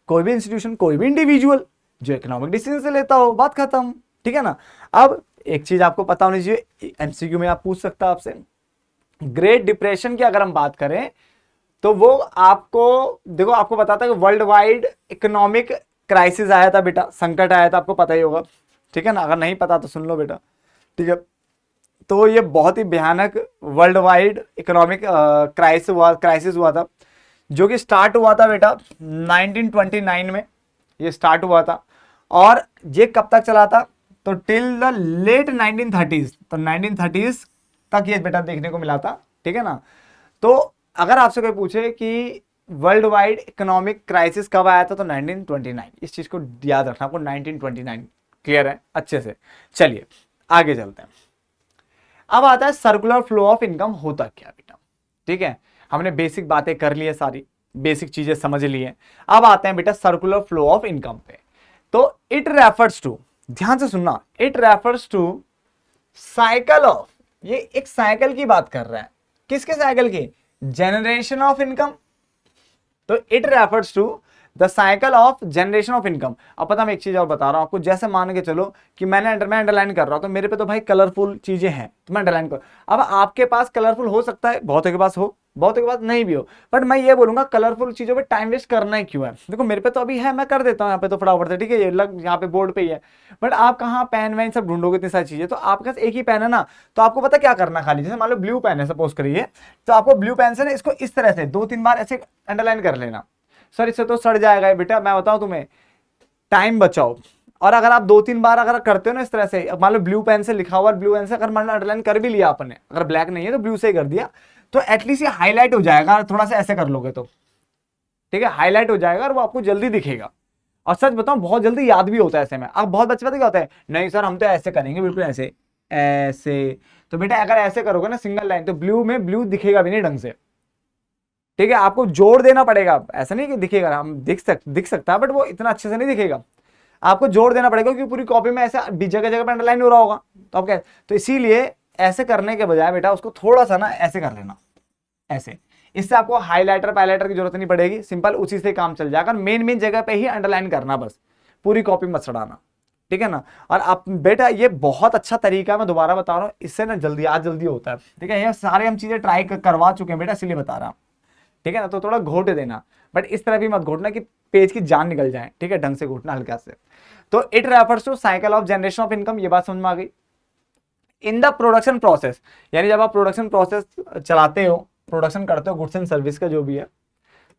कोई भी इंस्टीट्यूशन, कोई भी इंडिविजुअल जो इकोनॉमिक डिसीजन से लेता हो, बात खत्म, ठीक है ना। अब एक चीज आपको पता होनी चाहिए, एमसीक्यू में आप पूछ सकता है आपसे, ग्रेट डिप्रेशन की अगर हम बात करें तो वो आपको देखो, आपको बताता है कि वर्ल्ड वाइड इकोनॉमिक क्राइसिस आया था बेटा, संकट आया था, आपको पता ही होगा, ठीक है ना। अगर नहीं पता तो सुन लो बेटा, ठीक है। तो ये बहुत ही भयानक वर्ल्ड वाइड इकोनॉमिक क्राइसिस हुआ था, जो कि स्टार्ट हुआ था बेटा 1929 में, ये स्टार्ट हुआ था। और ये कब तक चला था? तो टिल द लेट 1930s, तो 1930s तक ये बेटा देखने को मिला था, ठीक है ना। तो अगर आपसे कोई पूछे कि वर्ल्ड वाइड इकोनॉमिक क्राइसिस कब आया था, तो 1929, इस चीज को याद रखना आपको, 1929, क्लियर है अच्छे से। चलिए आगे चलते हैं। अब आता है सर्कुलर फ्लो ऑफ इनकम होता क्या बेटा, ठीक है। हमने बेसिक बातें कर ली है, सारी बेसिक चीजें समझ ली है। अब आते हैं बेटा सर्कुलर फ्लो ऑफ इनकम पे। तो इट रेफर्स टू, ध्यान से सुनना, it refers to cycle of, ये एक साइकिल की बात कर रहा है, किसके साइकिल की? Generation of income. तो it refers to the cycle of generation of income. अब पता, मैं एक चीज और बता रहा हूं आपको, जैसे मान के चलो कि मैं अंडरलाइन कर रहा हूं, तो मेरे पे तो भाई कलरफुल चीजें हैं, तो मैं अंडरलाइन कर, अब आपके पास कलरफुल हो सकता है, बहुतों के पास हो, बहुतों के पास नहीं भी हो, बट मैं ये बोलूंगा कलरफुल चीजों पे टाइम वेस्ट करना ही क्यों है? देखो मेरे पे तो अभी है, मैं कर देता हूँ यहाँ पे तो फटाफट से, ठीक है, ये लग यहाँ पे बोर्ड पे ही है। बट आप कहाँ पेन वैन सब ढूंढोगे, इतनी सारी चीजें, तो आपके पास एक ही पेन है ना, तो आपको पता क्या करना, खाली जैसे मान लो ब्लू पेन है सपोज करिए, तो आपको ब्लू पेन से ना इसको इस तरह से 2-3 बार ऐसे अंडरलाइन कर लेना। सर इससे तो सड़ जाएगा बेटा, मैं बताऊं तुम्हें, टाइम बचाओ। और अगर आप 2-3 बार अगर करते हो ना इस तरह से, मान लो ब्लू पेन से लिखा हुआ, ब्लू पेन से अगर मान लो अंडरलाइन कर भी लिया आपने, अगर ब्लैक नहीं है तो ब्लू से ही कर दिया, तो एटलीस्ट ये हाईलाइट हो जाएगा, थोड़ा सा ऐसे कर लोगे तो, ठीक है, हाईलाइट हो जाएगा और वो आपको जल्दी दिखेगा। और सच बताऊं बहुत जल्दी याद भी होता है ऐसे में। अब बहुत बच्चे पता क्या होता है, नहीं सर हम तो ऐसे करेंगे, बिल्कुल ऐसे ऐसे, तो बेटा अगर ऐसे करोगे ना सिंगल लाइन, तो ब्लू में ब्लू दिखेगा भी नहीं ढंग से, ठीक है, आपको जोड़ देना पड़ेगा, ऐसा नहीं कि दिखेगा, हम दिख सकता है बट वो इतना अच्छे से नहीं दिखेगा, आपको जोड़ देना पड़ेगा, क्योंकि पूरी कॉपी में ऐसा जगह जगह पे अंडरलाइन हो रहा होगा, तो आप क्या, तो इसीलिए ऐसे करने के बजाय बेटा उसको थोड़ा सा ना ऐसे कर लेना, ऐसे, इससे आपको हाईलाइटर पाइलाइटर की जरूरत नहीं पड़ेगी, सिंपल उसी से काम चल जाएगा। मेन जगह पे ही अंडरलाइन करना, बस पूरी कॉपी मत सड़ाना, ठीक है ना। और आप बेटा ये बहुत अच्छा तरीका, मैं दोबारा बता रहा हूँ, इससे ना जल्दी होता है, ठीक है। ये सारे हम चीजें ट्राई करवा चुके हैं बेटा, इसलिए बता रहा हूँ, ठीक है ना। तो थोड़ा घोट देना, बट इस तरह भी मत घोटना कि पेज की जान निकल जाए, ठीक है, ढंग से घोटना हल्का से। तो it refers to cycle of generation of income, ये बात समझ में आ गई। इन द प्रोडक्शन प्रोसेस, यानी जब आप प्रोडक्शन प्रोसेस चलाते हो, प्रोडक्शन करते हो गुड्स एंड सर्विस का जो भी है,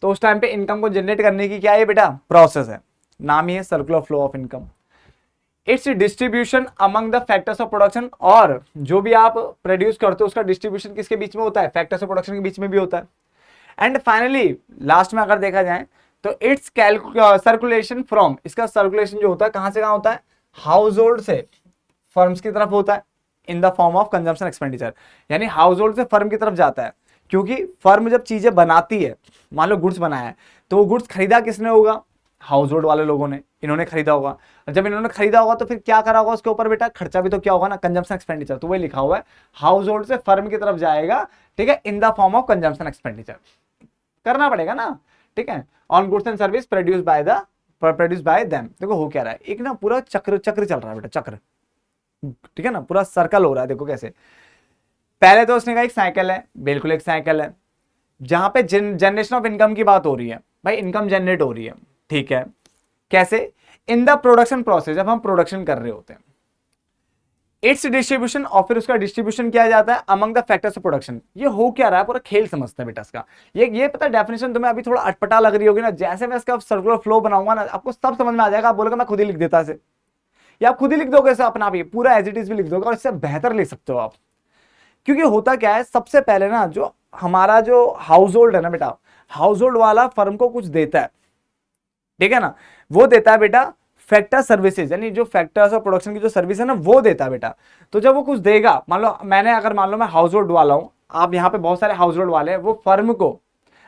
तो उस टाइम पे इनकम को जनरेट करने की क्या है बेटा, प्रोसेस है, नाम ही है circular flow of income. It's distribution among the factors of production, और जो भी आप प्रोड्यूस करते हो उसका डिस्ट्रीब्यूशन किसके बीच में होता है, फैक्टर्स ऑफ प्रोडक्शन के बीच में भी होता है। एंड फाइनली लास्ट में अगर देखा जाए तो इट्स सर्कुलेशन फ्रॉम, इसका सर्कुलेशन जो होता है कहां से कहां होता है, हाउस होल्ड से फर्म्स की तरफ होता है, in the form of consumption expenditure, यानी हाउस होल्ड से फर्म की तरफ जाता है, क्योंकि फर्म जब चीजें बनाती है, मान लो गुड्स बनाया है, तो वो गुड्स खरीदा किसने होगा, हाउस होल्ड वाले लोगों ने, इन्होंने खरीदा होगा। और जब इन्होंने खरीदा होगा तो फिर क्या करा होगा उसके ऊपर बेटा, खर्चा भी तो क्या होगा ना, कंजम्पशन एक्सपेंडिचर, तो वही लिखा हुआ है हाउस होल्ड से फर्म की तरफ जाएगा, ठीक है, in the form of consumption expenditure करना पड़ेगा ना, ठीक है, on goods and service produce by them. देखो हो क्या रहा है, एक ना पूरा चक्र चल रहा है बेटा, चक्र, ठीक है ना, पूरा सर्कल हो रहा है। देखो कैसे, पहले तो उसने कहा एक साइकिल है, बिल्कुल एक साइकिल है, जहां पे जनरेशन ऑफ इनकम की बात हो रही है, भाई इनकम जनरेट हो रही है, ठीक है, कैसे, इन द प्रोडक्शन प्रोसेस, जब हम प्रोडक्शन कर रहे होते हैं, इट्स डिस्ट्रीब्यूशन, और फिर उसका डिस्ट्रीब्यूशन किया जाता है among the factors of production. ये हो क्या रहा है, पूरा खेल समझते हैं बेटा इसका, ये पता डेफिनेशन तुम्हें अभी थोड़ा अटपटा लग रही होगी ना, जैसे मैं इसका सर्कुलर फ्लो बनाऊंगा ना, आपको सब समझ में आ जाएगा, आप बोलोगे मैं खुद ही लिख देता इसे, या आप खुद ही लिख दोगे इसे अपना भी, पूरा एज इट इज भी लिख दोगे, और इससे बेहतर लिख सकते हो आप। क्योंकि होता क्या है, सबसे पहले ना जो हमारा जो हाउस होल्ड है ना बेटा, हाउस होल्ड वाला फर्म को कुछ देता है, ठीक है ना, वो देता है बेटा फैक्टर सर्विसेज, यानी जो फैक्टर्स ऑफ प्रोडक्शन की जो सर्विस है ना वो देता है बेटा। तो जब वो कुछ देगा, मान लो मैं हाउस होल्ड वाला हूं, आप यहाँ पे बहुत सारे हाउस होल्ड वाले हैं, वो फर्म को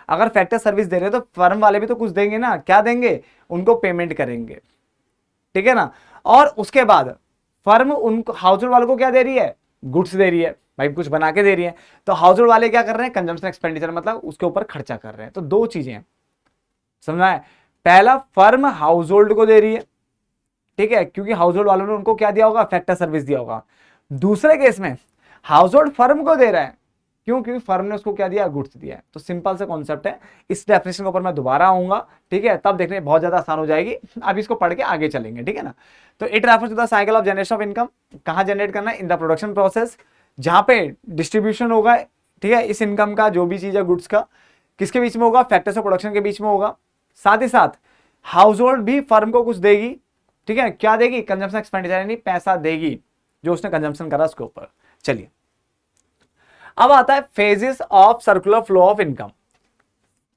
अगर फैक्टर सर्विस दे रहे हैं तो फर्म वाले भी तो कुछ देंगे ना, क्या देंगे, उनको पेमेंट करेंगे, ठीक है ना। और उसके बाद फर्म उनको हाउस होल्ड वालों को क्या दे रही है, गुड्स दे रही है, भाई कुछ बना के दे रही है। तो हाउस होल्ड वाले क्या कर रहे हैं, कंजम्पशन एक्सपेंडिचर, मतलब उसके ऊपर खर्चा कर रहे हैं। तो दो चीजें हैं, समझना है। पहला, फर्म हाउस होल्ड को दे रही है, ठीक है, क्योंकि हाउस होल्ड वालों ने उनको क्या दिया होगा, फैक्टर सर्विस दिया होगा। दूसरे केस में हाउस होल्ड फर्म को दे रहा है, क्यों, क्योंकि फर्म ने उसको क्या दिया, गुड्स दिया है। तो सिंपल सा कॉन्सेप्ट है, इस डेफिनेशन के ऊपर मैं दोबारा आऊंगा, ठीक है, तब देखने बहुत ज्यादा आसान हो जाएगी। अब इसको पढ़ के आगे चलेंगे, ठीक है ना। तो it refers to the cycle of generation of income. कहां जनरेट करना है, इन द प्रोडक्शन प्रोसेस, जहां पे डिस्ट्रीब्यूशन होगा, ठीक है, इस इनकम का जो भी चीज है गुड्स का, किसके बीच में होगा, फैक्टर्स ऑफ प्रोडक्शन के बीच में होगा। साथ ही साथ हाउस होल्ड भी फर्म को कुछ देगी, ठीक है, क्या देगी, कंजम्पशन एक्सपेंडिचर, यानी पैसा देगी जो उसने कंजम्पशन करा उसके ऊपर। चलिए, अब आता है phases of circular flow of income.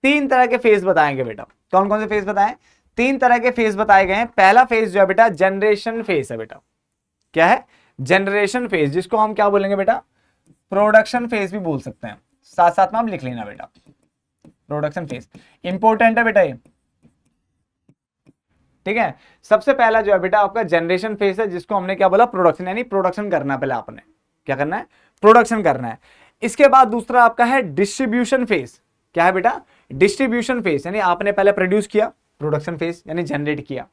तीन तरह के फेज बताएंगे बेटा। कौन कौन से फेज बताएं, तीन तरह के फेज बताए गए हैं। पहला फेज जो है बेटा, जनरेशन फेज है बेटा। क्या है, जनरेशन फेज, जिसको हम क्या बोलेंगे बेटा, प्रोडक्शन फेज भी बोल सकते हैं। साथ साथ में हम लिख लेना बेटा, प्रोडक्शन फेज इंपॉर्टेंट है बेटा ये, ठीक है। सबसे पहला जो है बेटा आपका जनरेशन फेज है, जिसको हमने क्या बोला, प्रोडक्शन, यानी प्रोडक्शन करना है। पहले आपने क्या करना है, प्रोडक्शन करना है। इसके बाद दूसरा आपका है डिस्ट्रीब्यूशन फेज। क्या है बेटा, डिस्ट्रीब्यूशन फेज, यानी आपने पहले प्रोड्यूस किया, प्रोडक्शन फेज यानी जनरेट किया,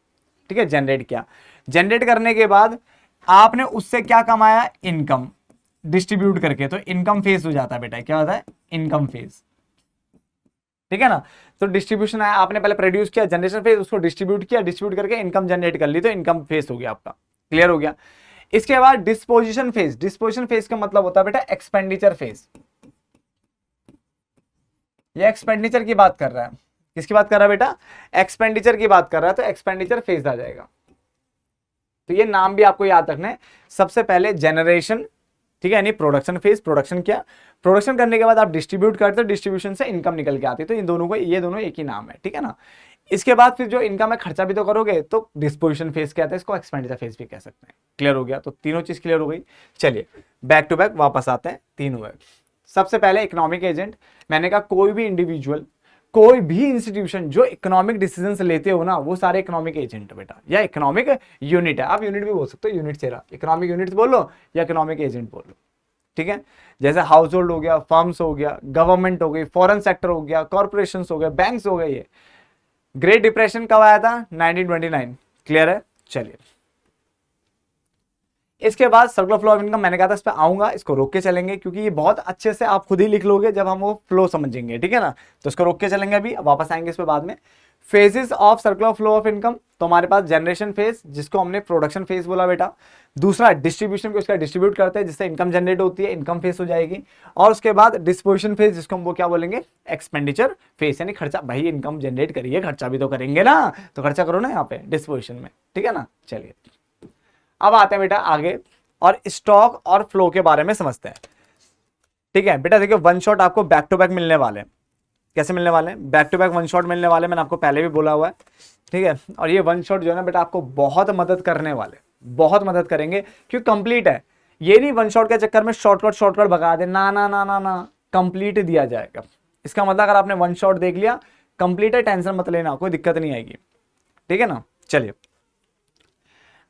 ठीक है, जनरेट किया। जनरेट करने के बाद आपने उससे क्या कमाया, इनकम, डिस्ट्रीब्यूट करके, तो इनकम फेज हो जाता है बेटा। क्या होता है, इनकम फेज, ठीक है ना। तो डिस्ट्रीब्यूशन आया, आपने पहले प्रोड्यूस किया, जनरेशन फेज, उसको डिस्ट्रीब्यूट किया, डिस्ट्रीब्यूट करके इनकम जनरेट कर ली, तो इनकम फेज हो गया आपका। क्लियर हो गया। इसके बाद डिस्पोजिशन फेज। डिस्पोजिशन फेज का मतलब होता है बेटा एक्सपेंडिचर फेज। ये एक्सपेंडिचर की बात कर रहा है, किसकी बात कर रहा है बेटा, एक्सपेंडिचर की बात कर रहा है, तो एक्सपेंडिचर फेज आ जाएगा। तो ये नाम भी आपको याद रखना है। सबसे पहले जनरेशन, ठीक है, यानी प्रोडक्शन फेज, प्रोडक्शन किया, प्रोडक्शन करने के बाद आप डिस्ट्रीब्यूट करते हो, डिस्ट्रीब्यूशन से इनकम निकल के आती है। तो इन दोनों को, ये दोनों एक ही नाम है, ठीक है ना। इसके बाद फिर जो इनकम है खर्चा भी तो करोगे, तो डिस्पोजिशन फेज कहते हैं इसको, एक्सपेंडिचर फेज भी कह सकते हैं। क्लियर हो गया, तो तीनों चीज क्लियर हो गई। चलिए बैक टू बैक वापस आते हैं, तीन हुए। सबसे पहले इकोनॉमिक एजेंट। मैंने कहा कोई भी इंडिविजुअल, कोई भी इंस्टीट्यूशन जो इकोनॉमिक डिसीजंस लेते हो ना, वो सारे इकोनॉमिक एजेंट बेटा, या इकोनॉमिक यूनिट है। आप यूनिट भी बोल सकते हो, यूनिट से रहा, इकोनॉमिक यूनिट बोलो या इकोनॉमिक एजेंट बोलो, ठीक है। जैसे हाउस होल्ड हो गया, फर्म्स हो गया, गवर्नमेंट हो गई, फॉरेन सेक्टर हो गया, कॉर्पोरेशंस हो गए, बैंक्स हो गए। ये ग्रेट डिप्रेशन कब आया था, 1929। क्लियर है। चलिए, इसके बाद सर्कुलर फ्लो ऑफ इनकम, मैंने कहा था इस पे आऊंगा, इसको रोक के चलेंगे, क्योंकि ये बहुत अच्छे से आप खुद ही लिख लोगे जब हम वो फ्लो समझेंगे, ठीक है ना। तो इसको रोक के चलेंगे, अभी वापस आएंगे इस पे बाद में। Phases of circular flow of income, तो हमारे पास जनरेशन फेज, जिसको हमने प्रोडक्शन फेज बोला बेटा। दूसरा डिस्ट्रीब्यूशन को इसका डिस्ट्रीब्यूट करते हैं, जिससे इनकम जनरेट होती है, इनकम फेज हो जाएगी। और उसके बाद डिस्पोजिशन फेज, जिसको हम वो क्या बोलेंगे, एक्सपेंडिचर फेज, यानी खर्चा। भाई इनकम जनरेट करिए, खर्चा भी तो करेंगे ना, तो खर्चा करो ना यहाँ पे डिस्पोजिशन में, ठीक है ना। चलिए अब आते हैं बेटा आगे, और स्टॉक और फ्लो के बारे में समझते हैं, ठीक है बेटा। देखिए वन शॉट आपको बैक टू बैक मिलने वाले हैं। कैसे मिलने वाले हैं, back to back one shot मिलने वाले, मैंने आपको पहले भी बोला हुआ है, ठीक है। और ये वन शॉट जो है ना बेटा, आपको बहुत मदद करने वाले, बहुत मदद करेंगे, क्योंकि कंप्लीट है। ये नहीं वन शॉट के चक्कर में शॉर्टकट भगा दे, ना ना ना ना ना, कंप्लीट दिया जाएगा। इसका मतलब अगर आपने वन शॉट देख लिया, कंप्लीट है, टेंशन मत लेना, कोई दिक्कत नहीं आएगी, ठीक है ना। चलिए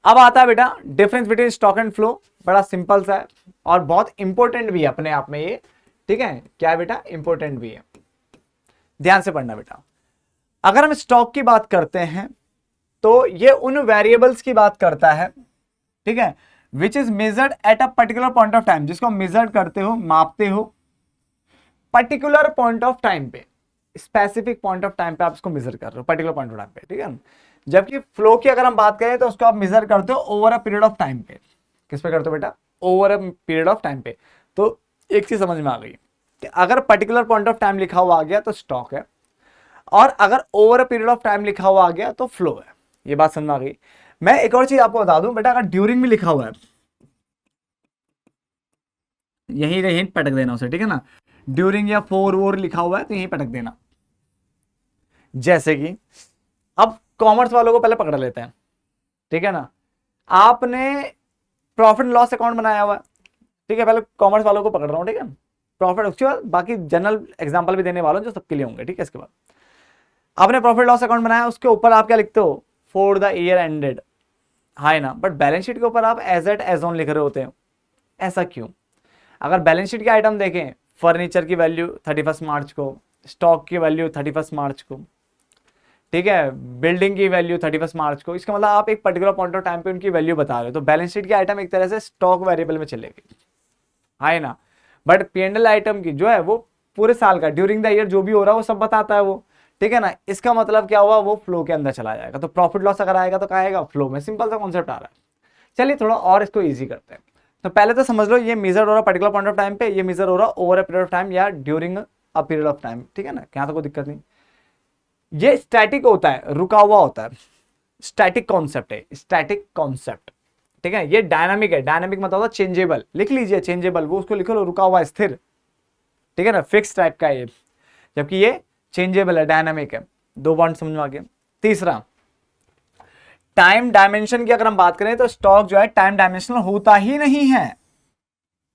अब आता है बेटा difference between stock and flow. बड़ा सिंपल सा है और बहुत इंपॉर्टेंट भी है अपने आप में ये, ठीक है। क्या है बेटा, इंपॉर्टेंट भी है, ध्यान से पढ़ना बेटा। अगर हम स्टॉक की बात करते हैं तो ये उन वेरिएबल्स की बात करता है, ठीक है, which is measured at a particular point of time, जिसको मेजर करते हो, मापते हो पर्टिकुलर पॉइंट ऑफ टाइम पे, स्पेसिफिक पॉइंट ऑफ टाइम पे आप इसको मेजर कर रहे हो, पर्टिकुलर पॉइंट ऑफ टाइम पे, ठीक है। जबकि फ्लो की अगर हम बात करें तो उसको आप मेजर करते हो over a period of time पे। किस पे करते हो बेटा, over a period of time पे। तो एक चीज समझ में आ गई कि अगर पर्टिकुलर पॉइंट ऑफ टाइम लिखा हुआ आ गया तो स्टॉक है, और अगर over a period of time लिखा हुआ आ गया तो फ्लो है। ये बात समझ में आ गई। मैं एक और चीज आपको बता दूं बेटा, अगर ड्यूरिंग में लिखा हुआ है, यहीं पटक देना उसे, ठीक है ना। ड्यूरिंग या फोर वोर लिखा हुआ है तो यहीं पटक देना। जैसे कि अब कॉमर्स वालों को पहले पकड़ लेते हैं, ठीक है ना। आपने प्रॉफिट लॉस अकाउंट बनाया हुआ है, ठीक है, पहले कॉमर्स वालों को पकड़ रहा हूं, ठीक है। प्रॉफिट, उसके बाद बाकी जनरल एग्जांपल भी देने वाला हूं जो सबके लिए होंगे, ठीक है। इसके बाद आपने प्रॉफिट लॉस अकाउंट बनाया, उसके ऊपर आप क्या लिखते हो, फॉर द ईयर एंडेड, हाँ है ना, बट बैलेंस शीट के ऊपर आप एज एट एज ऑन लिख रहे होते हैं, ऐसा क्यों? अगर बैलेंस शीट के आइटम देखें, फर्नीचर की वैल्यू 31 मार्च को, स्टॉक की वैल्यू 31 मार्च को, ठीक है, बिल्डिंग की वैल्यू 31 मार्च को, इसका मतलब आप एक पर्टिकुलर पॉइंट ऑफ टाइम पे उनकी वैल्यू बता रहे हो, तो बैलेंस शीट की आइटम एक तरह से स्टॉक वेरिएबल में चलेगी, है ना। बट पीएनएल आइटम की जो है वो पूरे साल का ड्यूरिंग द ईयर जो भी हो रहा है वो सब बताता है वो, ठीक है ना। इसका मतलब क्या हुआ, वो फ्लो के अंदर चला जाएगा, तो प्रॉफिट लॉस अगर आएगा तो कहाँ आएगा, फ्लो में। सिंपल सा कॉन्सेप्ट आ रहा है। चलिए थोड़ा और इसको ईजी करते हैं। तो पहले तो समझ लो ये मेजर हो रहा है पर्टिकुलर पॉइंट ऑफ टाइम पे, ये मेजर हो रहा है over a period of time या during a period of time, ठीक है ना, यहाँ तो कोई दिक्कत नहीं। ये स्टैटिक होता है, रुका हुआ होता है, स्टैटिक कॉन्सेप्ट है, स्टैटिक कॉन्सेप्ट, ठीक है। ये डायनामिक है, डायनामिक मतलब होता है चेंजेबल, लिख लीजिए चेंजेबल, वो उसको लिखो लो, रुका हुआ स्थिर, ठीक है ना, फिक्स टाइप का ये, जबकि ये चेंजेबल है, डायनामिक है। दो पॉइंट समझ में आ गया। तीसरा, टाइम डायमेंशन की अगर हम बात करें तो स्टॉक जो है टाइम डायमेंशनल होता ही नहीं है,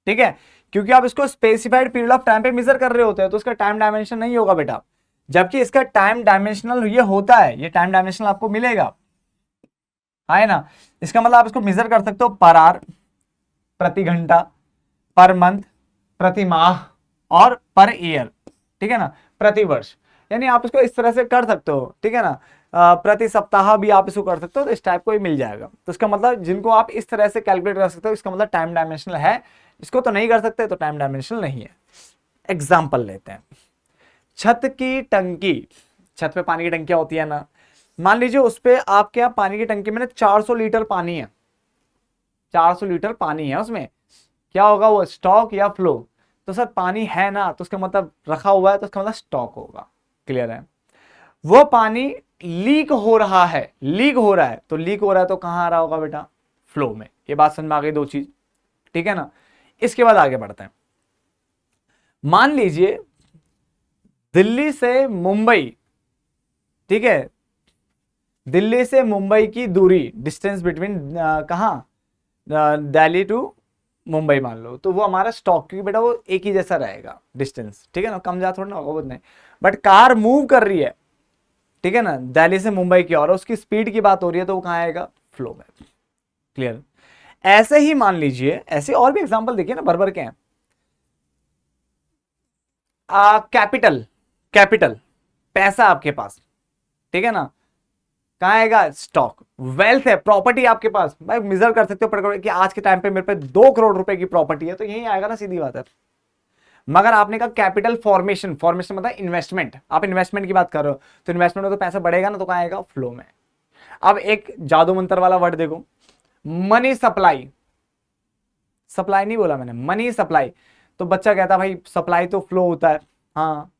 ठीक है, क्योंकि आप इसको स्पेसिफाइड पीरियड ऑफ टाइम पे मेजर कर रहे होते हैं, तो इसका टाइम डायमेंशन नहीं होगा बेटा। जबकि इसका टाइम डायमेंशनल ये होता है, ये टाइम डायमेंशनल आपको मिलेगा, है ना। इसका मतलब आप इसको मेजर कर सकते हो पर आवर, प्रति घंटा, पर मंथ, प्रति माह और पर ईयर, ठीक है ना, प्रति वर्ष, यानी आप इसको इस तरह से कर सकते हो, ठीक है ना। प्रति सप्ताह भी आप इसको कर सकते हो, तो इस टाइप को ही मिल जाएगा। तो इसका मतलब जिनको आप इस तरह से कैलकुलेट कर सकते हो, इसका मतलब टाइम डायमेंशनल है। इसको तो नहीं कर सकते तो टाइम डायमेंशनल नहीं है। एग्जाम्पल लेते हैं, छत की टंकी, छत पे पानी की टंकियां होती है ना, मान लीजिए उस पे आपके यहाँ पानी की टंकी में 400 लीटर पानी है, 400 लीटर पानी है उसमें, क्या होगा वो, स्टॉक या फ्लो? तो सर पानी है ना, तो उसका मतलब रखा हुआ है, तो उसका मतलब स्टॉक होगा। क्लियर है? वो पानी लीक हो रहा है, लीक हो रहा है, तो लीक हो रहा है तो कहां आ रहा होगा बेटा, फ्लो में। ये बात समझ में आ गई, दो चीज, ठीक है ना। इसके बाद आगे बढ़ते हैं। मान लीजिए दिल्ली से मुंबई, ठीक है, दिल्ली से मुंबई की दूरी, डिस्टेंस बिटवीन कहां, दिल्ली टू मुंबई मान लो, तो वो हमारा स्टॉक, क्योंकि बेटा वो एक ही जैसा रहेगा डिस्टेंस, ठीक है ना, कम ज्यादा थोड़ा ना होगा, वो नहीं। बट कार मूव कर रही है, ठीक है ना, दिल्ली से मुंबई की और उसकी स्पीड की बात हो रही है, तो वो कहाँ आएगा, फ्लो में। क्लियर? ऐसे ही मान लीजिए, ऐसे और भी एग्जांपल देखिए ना, भर भर के हैं। कैपिटल, कैपिटल पैसा आपके पास, ठीक है ना, कहाँ आएगा, स्टॉक। वेल्थ है, प्रॉपर्टी आपके पास, भाई मेजर कर सकते हो कि आज के टाइम पे मेरे पे 2 करोड़ रुपए की प्रॉपर्टी है, तो यही आएगा ना, सीधी बात है। मगर आपने कहा कैपिटल फॉर्मेशन, फॉर्मेशन मतलब इन्वेस्टमेंट, आप इन्वेस्टमेंट की बात कर रहे हो, तो इन्वेस्टमेंट में तो पैसा बढ़ेगा ना, तो कहाँ आएगा, फ्लो में। अब एक जादू मंत्र वाला वर्ड देखो, मनी सप्लाई, सप्लाई नहीं बोला मैंने, मनी सप्लाई। तो बच्चा कहता भाई सप्लाई तो फ्लो होता है, हाँ,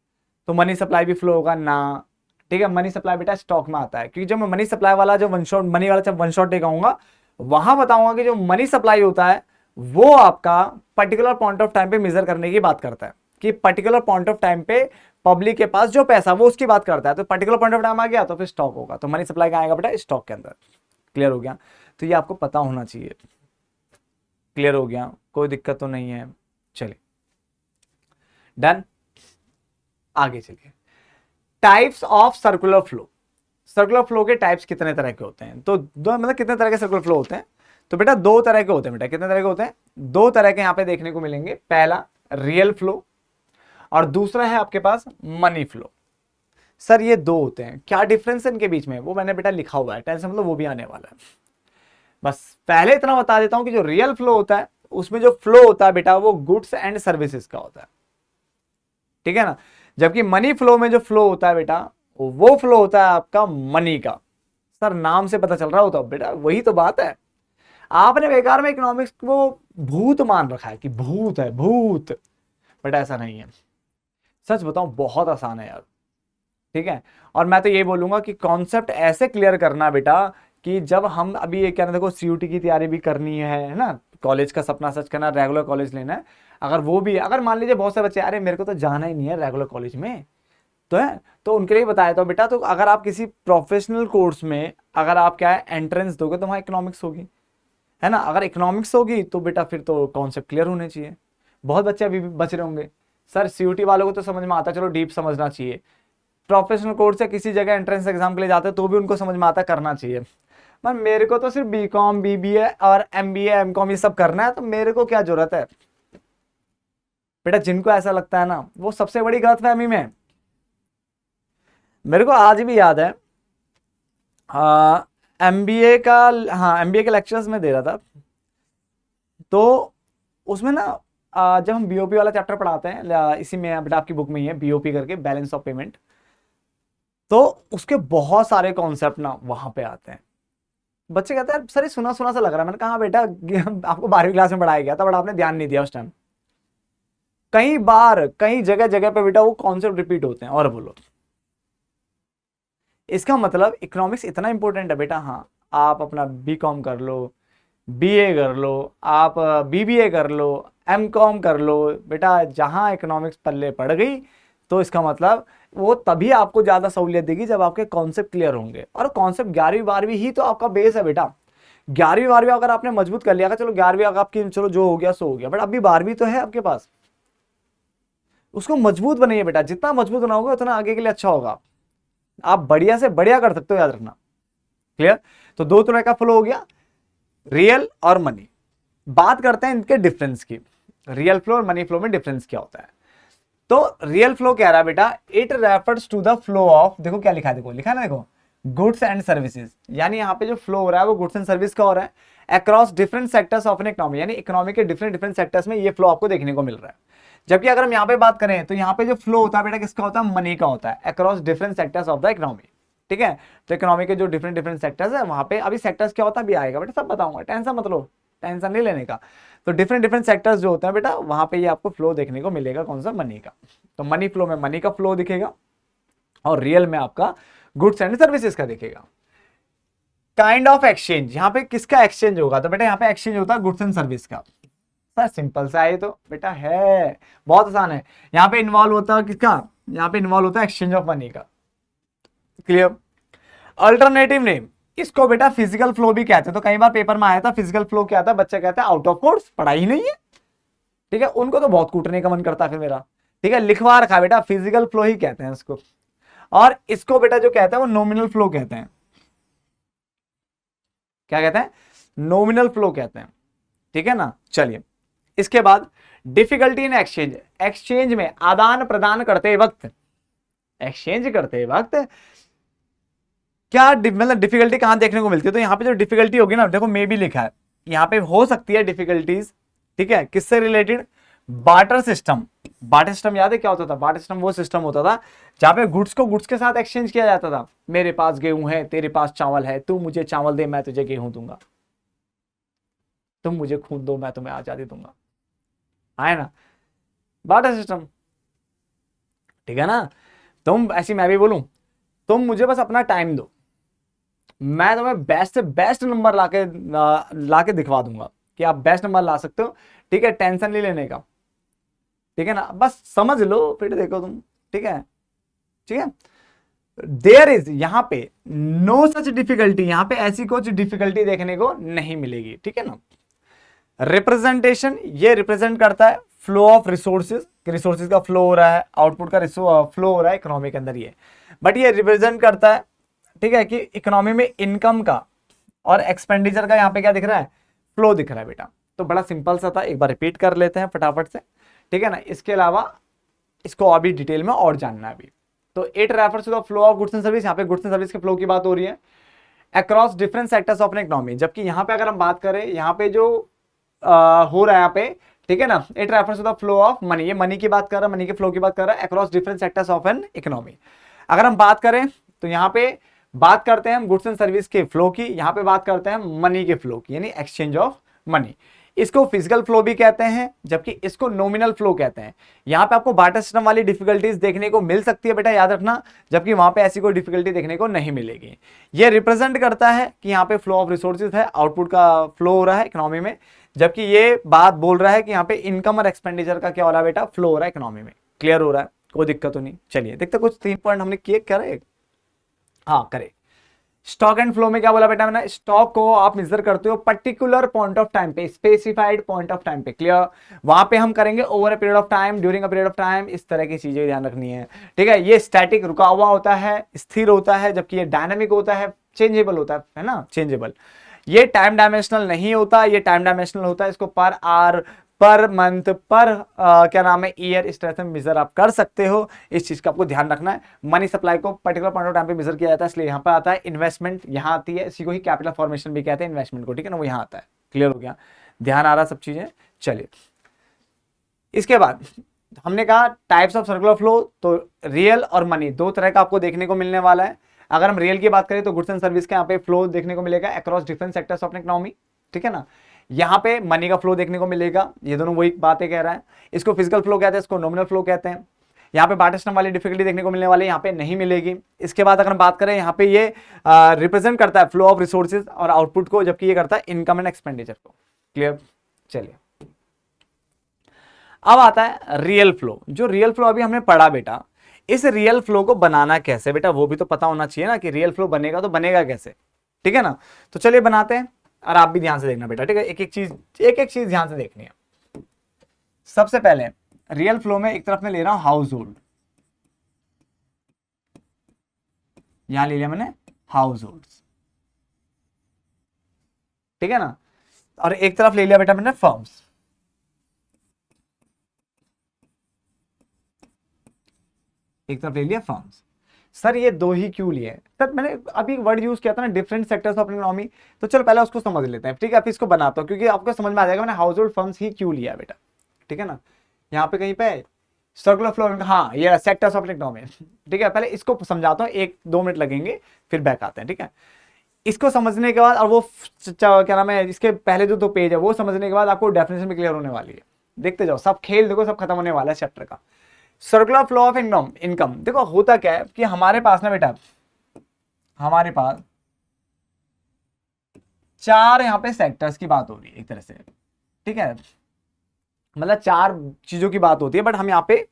तो मनी सप्लाई भी फ्लो होगा ना, ठीक है। मनी सप्लाई बेटा स्टॉक में आता है, क्योंकि जब मैं मनी सप्लाई वाला जो वन शॉट मनी वाला जब वन शॉट दिखाऊंगा, वहां बताऊंगा कि जो मनी सप्लाई होता है वो आपका पर्टिकुलर पॉइंट ऑफ टाइम पे मेजर करने की बात करता है, कि पर्टिकुलर पॉइंट ऑफ टाइम पे पब्लिक के पास जो पैसा वो उसकी बात करता है, तो पर्टिकुलर पॉइंट ऑफ टाइम आ गया तो फिर स्टॉक होगा, तो मनी सप्लाई का आएगा बेटा स्टॉक के अंदर। क्लियर हो गया? तो ये आपको पता होना चाहिए। क्लियर हो गया? कोई दिक्कत तो नहीं है? चलिए डन, आगे चलिए। Types of circular flow, circular flow के टाइप्स कितने तरह के होते हैं, तो दो, मतलब कितने तरह के सर्कुलर फ्लो होते हैं, तो बेटा 2 तरह के होते हैं। बेटा कितने तरह के होते हैं, 2 तरह के यहाँ पे देखने को मिलेंगे। पहला रियल फ्लो और दूसरा है आपके पास मनी फ्लो। सर ये 2 होते हैं, क्या डिफरेंस है इनके बीच में, वो मैंने बेटा लिखा हुआ है, टेंशन मतलब वो भी आने वाला है। बस पहले इतना बता देता हूं कि जो रियल फ्लो होता है उसमें जो फ्लो होता है बेटा वो गुड्स एंड सर्विसेज का होता है, ठीक है ना। जबकि मनी फ्लो में जो फ्लो होता है बेटा वो फ्लो होता है आपका मनी का। सर नाम से पता चल रहा होता बेटा, वही तो बात है। आपने बेकार में इकोनॉमिक्स को भूत मान रखा है कि भूत है, भूत, बट ऐसा नहीं है। सच बताऊं बहुत आसान है यार, ठीक है। और मैं तो ये बोलूंगा कि कॉन्सेप्ट ऐसे क्लियर करना बेटा कि जब हम अभी ये कहना, देखो सीयूटी की तैयारी भी करनी है ना, कॉलेज का सपना सच करना, रेगुलर कॉलेज लेना है, अगर वो भी, अगर मान लीजिए बहुत से बच्चे अरे मेरे को तो जाना ही नहीं है रेगुलर कॉलेज में, तो है, तो उनके लिए बताया तो बेटा, तो अगर आप किसी प्रोफेशनल कोर्स में अगर आप क्या है एंट्रेंस दोगे तो वहाँ इकोनॉमिक्स होगी, है ना। अगर इकोनॉमिक्स होगी तो बेटा फिर तो कॉन्सेप्ट क्लियर होने चाहिए। बहुत बच्चे अभी भी बच रहे होंगे, सर सीयूटी वालों को तो समझ में आता है, चलो डीप समझना चाहिए, प्रोफेशनल कोर्स से किसी जगह एंट्रेंस एग्जाम के लिए जाते हैं तो भी उनको समझ में आता, करना चाहिए। पर मेरे को तो सिर्फ बीकॉम बीबीए और एमबीए एमकॉम ये सब करना है, तो मेरे को क्या जरूरत है। बेटा जिनको ऐसा लगता है ना, वो सबसे बड़ी गलतफहमी में है। मेरे को आज भी याद है, एमबीए का, हाँ एमबीए के लेक्चर्स में दे रहा था, तो उसमें ना जब हम बीओपी वाला चैप्टर पढ़ाते हैं, इसी में बेटा आपकी बुक में ही है बीओपी करके, बैलेंस ऑफ पेमेंट, तो उसके बहुत सारे कॉन्सेप्ट ना वहां पे आते हैं। बच्चे कहते हैं सर ये सुना सुना सा लग रहा है। मैंने कहा "हाँ बेटा, आपको 12वीं क्लास में पढ़ाया गया था, बट आपने ध्यान नहीं दिया उस टाइम। कई बार कई जगह जगह पे बेटा वो कॉन्सेप्ट रिपीट होते हैं। और बोलो, इसका मतलब इकोनॉमिक्स इतना इंपॉर्टेंट है बेटा। हाँ, आप अपना बीकॉम कर लो, बीए कर लो, आप बीबीए कर लो, एमकॉम कर लो, बेटा जहां इकोनॉमिक्स पल्ले पड़ गई तो इसका मतलब वो तभी आपको ज्यादा सहूलियत देगी जब आपके कॉन्सेप्ट क्लियर होंगे। और कॉन्सेप्ट 11वीं 12वीं ही तो आपका बेस है बेटा। 11वीं 12वीं अगर आपने मजबूत कर लिया, चलो 11वीं अगर आपकी चलो जो हो गया सो हो गया, बट अभी 12वीं तो है आपके पास, उसको मजबूत बनाइए बेटा। जितना मजबूत बनाओगे उतना आगे के लिए अच्छा होगा। आप बढ़िया से बढ़िया कर सकते हो, याद रखना। क्लियर? तो दो तरह का फ्लो हो गया, रियल और मनी। बात करते हैं इनके डिफरेंस की। रियल फ्लो और मनी फ्लो में डिफरेंस क्या होता है? तो रियल फ्लो कह रहा है बेटा, it refers to the flow of, देखो क्या लिखा है, देखो लिखा है ना, देखो गुड्स एंड सर्विसेज। यानी यहाँ पे जो फ्लो हो रहा है वो गुड्स एंड सर्विस का हो रहा है across different sectors of an economy. यानी इकोनॉमी के डिफरेंट डिफरेंट सेक्टर्स में ये फ्लो आपको देखने को मिल रहा है। जबकि अगर हम यहाँ पे बात करें तो यहाँ पे जो फ्लो होता है बेटा किसका होता है? मनी का होता है, across different sectors of the economy. ठीक है, तो इकोनॉमी के जो डिफरेंट डिफरेंट सेक्टर्स है वहां पे, अभी सेक्टर्स क्या होता है अभी आएगा बेटा, सब बताऊंगा, टेंशन मत लो, टेंशन नहीं लेने का। तो डिफरेंट डिफरेंट सेक्टर्स जो होते हैं बेटा, वहां पे ये आपको फ्लो देखने को मिलेगा। कौन सा? मनी का। तो मनी फ्लो में मनी का फ्लो दिखेगा और रियल में आपका गुड्स एंड सर्विसेज का दिखेगा। काइंड ऑफ एक्सचेंज, यहाँ पे किसका एक्सचेंज होगा? तो बेटा यहाँ पे एक्सचेंज होता है गुड्स एंड सर्विस का। सिंपल सा है तो बेटा, है बहुत आसान है। यहाँ पे इन्वॉल्व होता है किसका? यहाँ पे इन्वॉल्व होता है एक्सचेंज ऑफ मनी का। क्लियर? अल्टरनेटिव नेम, इसको बेटा फिजिकल फ्लो भी कहते हैं। तो कई बार पेपर में आया था फिजिकल फ्लो क्या था, बच्चे कहते हैं आउट ऑफ कोर्स, पढ़ाई ही नहीं है। ठीक है, उनको तो बहुत कूटने का मन करता है फिर मेरा। ठीक है, लिखवा रखा है बेटा, फिजिकल फ्लो ही कहते हैं इसको। और इसको बेटा जो कहते हैं वो नॉमिनल फ्लो कहते हैं। क्या कहते हैं? नॉमिनल फ्लो कहते हैं। ठीक है ना? चलिए, इसके बाद डिफिकल्टी इन एक्सचेंज। एक्सचेंज में आदान प्रदान करते वक्त, एक्सचेंज करते वक्त क्या मतलब डिफिकल्टी कहां देखने को मिलती है? तो यहाँ पे जो डिफिकल्टी होगी ना, देखो मे भी लिखा है, यहाँ पे हो सकती है डिफिकल्टीज। ठीक है, किससे related? Barter system. Barter system याद है क्या होता था? बार्टर सिस्टम वो सिस्टम होता था जहां पे गुड्स को गुड्स के साथ एक्सचेंज किया जाता था। मेरे पास गेहूं है, तेरे पास चावल है, तू मुझे चावल दे, मैं तुझे गेहूं दूंगा, तुम मुझे खून दो, मैं तुम्हें आजादी दूंगा। आए ना बार्टर सिस्टम? ठीक है ना? तुम ऐसी, मैं भी बोलूं, तुम मुझे बस अपना टाइम दो, मैं तुम्हें बेस्ट से बेस्ट नंबर लाके दिखवा दूंगा कि आप बेस्ट नंबर ला सकते हो। ठीक है, टेंशन नहीं लेने का। ठीक है ना? बस समझ लो फिर देखो तुम। ठीक है? ठीक है, देयर इज, यहां पे नो सच डिफिकल्टी, यहां पे ऐसी कुछ डिफिकल्टी देखने को नहीं मिलेगी। ठीक है ना? रिप्रेजेंटेशन, ये रिप्रेजेंट करता है फ्लो ऑफ रिसोर्सेज, रिसोर्सेज का फ्लो हो रहा है, आउटपुट का फ्लो हो रहा है इकोनॉमी के अंदर ये। बट ये रिप्रेजेंट करता है, ठीक है, कि इकोनॉमी में इनकम का और एक्सपेंडिचर का यहाँ पे क्या दिख रहा है? फ्लो दिख रहा है बेटा। तो बड़ा सिंपल सा था, एक बार रिपीट कर लेते हैं फटाफट से। ठीक है ना? इसके अलावा इसको अभी डिटेल में और जानना है अभी। तो it refers to the flow of goods and service, यहाँ पे गुड्स एंड सर्विस के फ्लो की बात हो रही है across different sectors of an economy. जबकि यहाँ पे अगर हम बात करें, यहाँ पे जो हो रहा है यहाँ पे, ठीक है ना, it refers to the flow of money, ये मनी की बात कर रहा है, मनी के फ्लो की बात कर रहा है across different sectors of an economy. अगर हम बात करें तो यहाँ पे बात करते हैं हम गुड्स एंड सर्विस के फ्लो की, यहाँ पे बात करते हैं मनी के फ्लो की, यानी एक्सचेंज ऑफ मनी। इसको फिजिकल फ्लो भी कहते हैं, जबकि इसको नॉमिनल फ्लो कहते हैं। यहाँ पे आपको बार्टर सिस्टम वाली डिफिकल्टीज देखने को मिल सकती है बेटा, याद रखना, जबकि वहां पे ऐसी कोई डिफिकल्टी देखने को नहीं मिलेगी। ये रिप्रेजेंट करता है कि यहाँ पे फ्लो ऑफ रिसोर्सेज है, आउटपुट का फ्लो हो रहा है इकोनॉमी में, जबकि ये बात बोल रहा है कि यहाँ पे इनकम और एक्सपेंडिचर का क्या हो रहा है बेटा? फ्लो हो रहा है इकोनॉमी में। क्लियर हो रहा है? कोई दिक्कत तो नहीं? चलिए देखते कुछ 3 पॉइंट हमने किए, करे, हाँ करे। स्टॉक एंड फ्लो में क्या बोला बेटा मैंने? स्टॉक को आप मेजर करते हो पर्टिकुलर पॉइंट ऑफ टाइम पे, स्पेसिफाइड पॉइंट ऑफ टाइम पे। क्लियर? वहां पे हम करेंगे over a period of time, during a period of time, इस तरह की चीजें ध्यान रखनी है। ठीक है? ये स्टैटिक रुका हुआ होता है, स्थिर होता है, जबकि ये डायनामिक होता है, चेंजेबल होता है ना, चेंजेबल। ये टाइम डायमेंशनल नहीं होता, ये टाइम डायमेंशनल होता है। इसको पर आवर, पर मंथ, पर क्या नाम है, ईयर, इस तरह से मेजर आप कर सकते हो। इस चीज का आपको ध्यान रखना है। मनी सप्लाई को पर्टिकुलर पॉइंट ऑफ टाइम पे मेजर किया जाता है, इसलिए यहाँ पे आता है। इन्वेस्टमेंट यहाँ आती है, इसी को ही कैपिटल फॉर्मेशन भी कहते हैं, इन्वेस्टमेंट को, ठीक है ना, वो यहाँ आता है। क्लियर हो गया, ध्यान आ रहा सब चीजें। चलिए इसके बाद हमने कहा टाइप्स ऑफ सर्कुलर फ्लो, तो रियल और मनी दो तरह का आपको देखने को मिलने वाला है। अगर हम रियल की बात करें तो गुड्स एंड सर्विस का यहाँ पे फ्लो देखने को मिलेगा across different sectors of economy, ठीक है ना। यहाँ पे मनी का फ्लो देखने को मिलेगा, ये दोनों वही बातें कह रहा है। इसको फिजिकल फ्लो कहते हैं, इसको नॉमिनल फ्लो कहते हैं। यहाँ पे बार्टर सिस्टम वाली डिफिकल्टी देखने को मिलने वाली है, यहाँ पे नहीं मिलेगी। इसके बाद अगर हम बात करें, यहाँ पे ये रिप्रेजेंट करता है फ्लो ऑफ रिसोर्सेज और आउटपुट को, जबकि ये करता है इनकम एंड एक्सपेंडिचर को। क्लियर, चलिए अब आता है रियल फ्लो। जो रियल फ्लो अभी हमने पढ़ा बेटा, इस रियल फ्लो को बनाना कैसे बेटा, वो भी तो पता होना चाहिए ना कि रियल फ्लो बनेगा तो बनेगा कैसे, ठीक है ना। तो चलिए बनाते हैं, और आप भी ध्यान से देखना बेटा, ठीक है। एक एक चीज ध्यान से देखनी है। सबसे पहले रियल फ्लो में एक तरफ में ले रहा हूं हाउस होल्ड, यहां ले लिया मैंने हाउस होल्ड, ठीक है ना। और एक तरफ ले लिया बेटा मैंने फर्म्स, एक तरफ ले लिया फर्म्स। सर ये दो ही क्यों लिए? सर मैंने अभी एक वर्ड यूज किया था ना, डिफरेंट सेक्टर्स ऑफ इकोनॉमी, तो चलो पहले उसको समझ लेते हैं, ठीक है। फिर इसको बनाता हूं, क्योंकि आपको समझ में आ जाएगा मैंने हाउस होल्ड फर्म्स ही क्यों लिया बेटा, ठीक है ना। यहाँ पे कहीं पे सर्कुलर फ्लो, हाँ ये सेक्टर्स ऑफ इकोनॉमी, ठीक है। पहले इसको समझाता हूँ, 1-2 मिनट लगेंगे, फिर बैक आते हैं, ठीक है। इसको समझने के बाद, और वो क्या नाम है, इसके पहले जो 2 पेज है वो समझने के बाद आपको डेफिनेशन भी क्लियर होने वाली है। देखते जाओ, सब खेल देखो, सब खत्म होने वाला है चैप्टर का। सर्कुलर फ्लो ऑफ इनकम, देखो होता क्या है कि हमारे पास ना बेटा, हमारे पास 4 यहाँ पे सेक्टर्स की बात हो रही है एक तरह से, ठीक है। मतलब 4 चीजों की बात होती है, बट हम यहाँ पे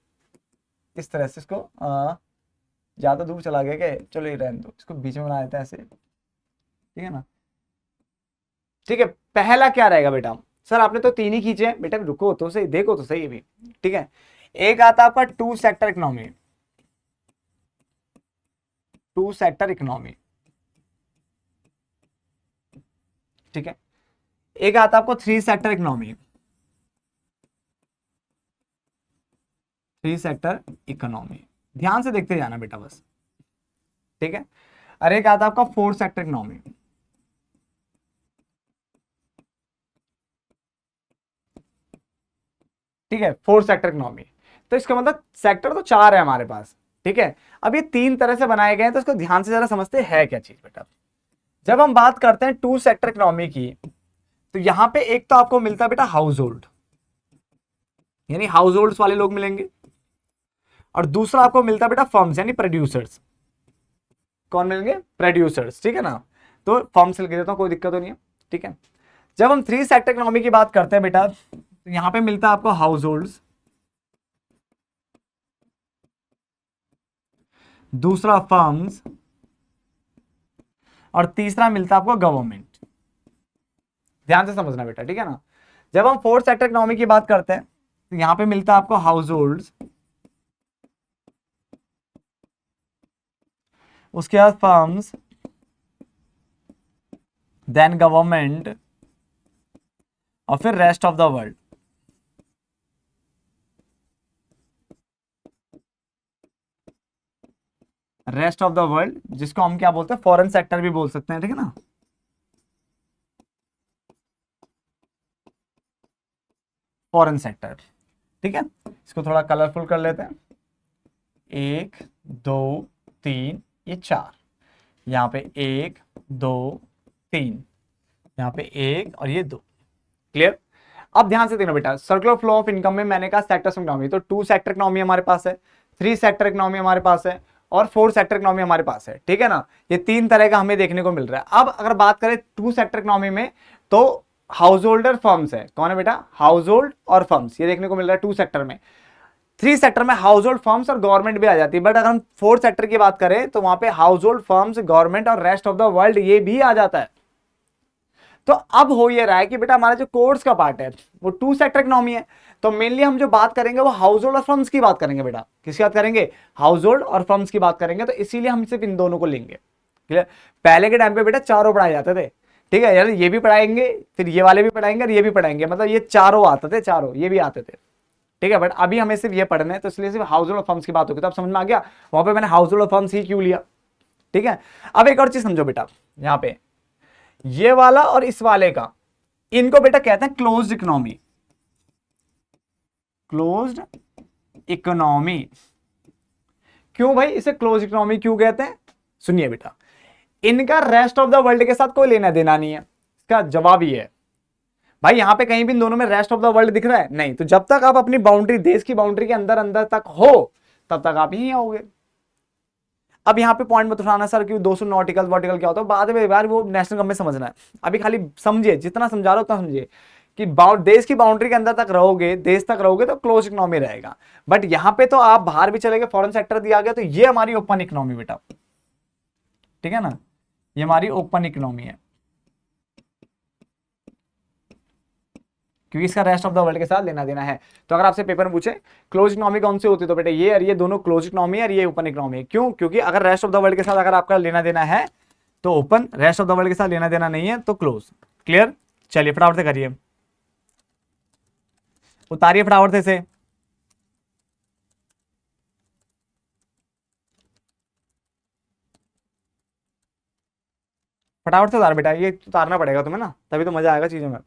इस तरह से इसको ज्यादा दूर चला गया क्या, चलो ये रहने दो, इसको बीच में बना देते हैं ऐसे, ठीक है ना। ठीक है, पहला क्या रहेगा बेटा, सर आपने तो 3 ही खींचे हैं बेटा, रुको तो सही, देखो तो सही अभी, ठीक है। एक आता आपका 2 सेक्टर इकोनॉमी, 2 सेक्टर इकोनॉमी, ठीक है। एक आता आपको 3 सेक्टर इकोनॉमी, 3 सेक्टर इकोनॉमी, ध्यान से देखते जाना बेटा बस, ठीक है। और एक आता आपका 4 सेक्टर इकोनॉमी, ठीक है, 4 सेक्टर इकोनॉमी। तो इसका मतलब सेक्टर तो 4 है हमारे पास, ठीक है। अब ये 3 तरह से बनाए गए हैं, तो इसको ध्यान से जरा समझते हैं क्या चीज बेटा। जब हम बात करते हैं 2 सेक्टर इकोनॉमी की, तो यहां पे एक तो आपको मिलता है बेटा हाउस होल्ड, यानी हाउस होल्ड्स वाले लोग मिलेंगे, और दूसरा आपको मिलता है बेटा फर्म्स यानी प्रोड्यूसर्स। कौन मिलेंगे? प्रोड्यूसर्स, ठीक है ना। तो फर्म्स लिख देता हूं, कोई दिक्कत तो नहीं है, ठीक है। जब हम 3 सेक्टर इकोनॉमी की बात करते हैं बेटा, तो यहां पे मिलता है आपको हाउस होल्ड्स, दूसरा फर्म्स, और तीसरा मिलता है आपको गवर्नमेंट। ध्यान से समझना बेटा, ठीक है ना। जब हम 4 सेक्टर इकोनॉमी की बात करते हैं, तो यहां पे मिलता है आपको हाउस होल्ड्स, उसके बाद फर्म्स, देन गवर्नमेंट, और फिर rest of the world. Rest of the world, जिसको हम क्या बोलते हैं, फॉरेन सेक्टर भी बोल सकते हैं, ठीक है ना। फॉरेन सेक्टर, ठीक है। इसको थोड़ा कलरफुल कर लेते हैं, 1 2 3, ये 4, यहाँ पे 1 2 3, यहाँ पे 1 और ये 2। क्लियर। अब ध्यान से देखना बेटा, सर्कुलर फ्लो ऑफ इनकम में मैंने कहा सेक्टर्स ऑफ इकोनॉमी, तो 2 सेक्टर इकोनॉमी हमारे पास है, 3 सेक्टर इकोनॉमी हमारे पास है, और 4 सेक्टर इकोनॉमी हमारे पास है, ठीक है ना। ये 3 तरह का हमें देखने को मिल रहा है। अब अगर बात करें 2 सेक्टर इकोनॉमी में, तो हाउस होल्डर फर्म्स है, कौन है बेटा, हाउस होल्ड और फर्म्स, ये देखने को मिल रहा है 2 सेक्टर में। 3 सेक्टर में हाउस होल्ड फर्म्स और गवर्नमेंट भी आ जाती है, बट अगर हम 4 सेक्टर की बात करें तो वहां पे हाउस होल्ड फर्म्स, गवर्नमेंट और रेस्ट ऑफ द वर्ल्ड ये भी आ जाता है। तो अब हो ये रहा है कि बेटा हमारा जो कोर्स का पार्ट है वो 2 सेक्टर इकोनॉमी है, तो मेनली हम जो बात करेंगे वो हाउस होल्ड और फर्म्स की बात करेंगे बेटा। किसकी बात करेंगे? हाउस होल्ड और फर्म्स की बात करेंगे, तो इसीलिए हम सिर्फ इन दोनों को लेंगे। क्लियर। पहले के टाइम पे बेटा चारों पढ़ाए जाते थे, ठीक है यार, ये भी पढ़ाएंगे, फिर ये वाले भी पढ़ाएंगे और ये भी पढ़ाएंगे, मतलब ये चारों आते थे, चारों ये भी आते थे, ठीक है। बट अभी हमें सिर्फ ये पढ़ना है, तो इसलिए सिर्फ हाउस होल्ड फर्म्स की बात होगी, तो अब समझ में आ गया वहां पे मैंने हाउस होल्ड फर्म्स ही क्यों लिया, ठीक है। अब एक और चीज समझो बेटा, यहाँ पे ये वाला और इस वाले का, इनको बेटा कहते हैं क्लोज्ड इकोनॉमी, क्लोज्ड इकोनॉमी। क्यों भाई इसे क्लोज इकोनॉमी क्यों कहते हैं? सुनिए बेटा, इनका रेस्ट ऑफ द वर्ल्ड के साथ कोई लेना देना नहीं है, इसका जवाब ये है भाई, यहां पे कहीं भी इन दोनों में रेस्ट ऑफ द वर्ल्ड दिख रहा है नहीं, तो जब तक आप अपनी बाउंड्री, देश की बाउंड्री के अंदर अंदर तक हो तब तक आप यहीं आओगे। अब यहाँ पे पॉइंट मत उठाना सर कि 200 नॉटिकल वॉटिकल क्या होता है, बाद में यार वो नेशनल गवर्नमेंट समझना है, अभी खाली समझिए, जितना समझा रहा हो उतना समझिए कि देश की बाउंड्री के अंदर तक रहोगे, देश तक रहोगे तो क्लोज इकोनॉमी रहेगा। बट यहाँ पे तो आप बाहर भी चले गए, फॉरेन सेक्टर दिया गया, तो ये हमारी ओपन इकोनॉमी बेटा, ठीक है ना, ये हमारी ओपन इकोनॉमी है, क्योंकि इसका रेस्ट ऑफ द वर्ल्ड के साथ लेना देना है। तो अगर आपसे पेपर में पूछे क्लोज इकोनॉमी कौन सी होती है, तो बेटा ये और ये दोनों क्लोज इकोनॉमी है और ये ओपन इकोनॉमी है। क्यों? क्योंकि अगर रेस्ट ऑफ द वर्ल्ड के साथ अगर आपका लेना देना है तो open, rest of the world के साथ लेना देना नहीं है तो क्लोज। क्लियर? चलिए फटाफट से करिए, उतारिए फटाफट से फटाफट से उतार बेटा, ये उतारना पड़ेगा तुम्हें ना, तभी तो मजा आएगा चीजों में।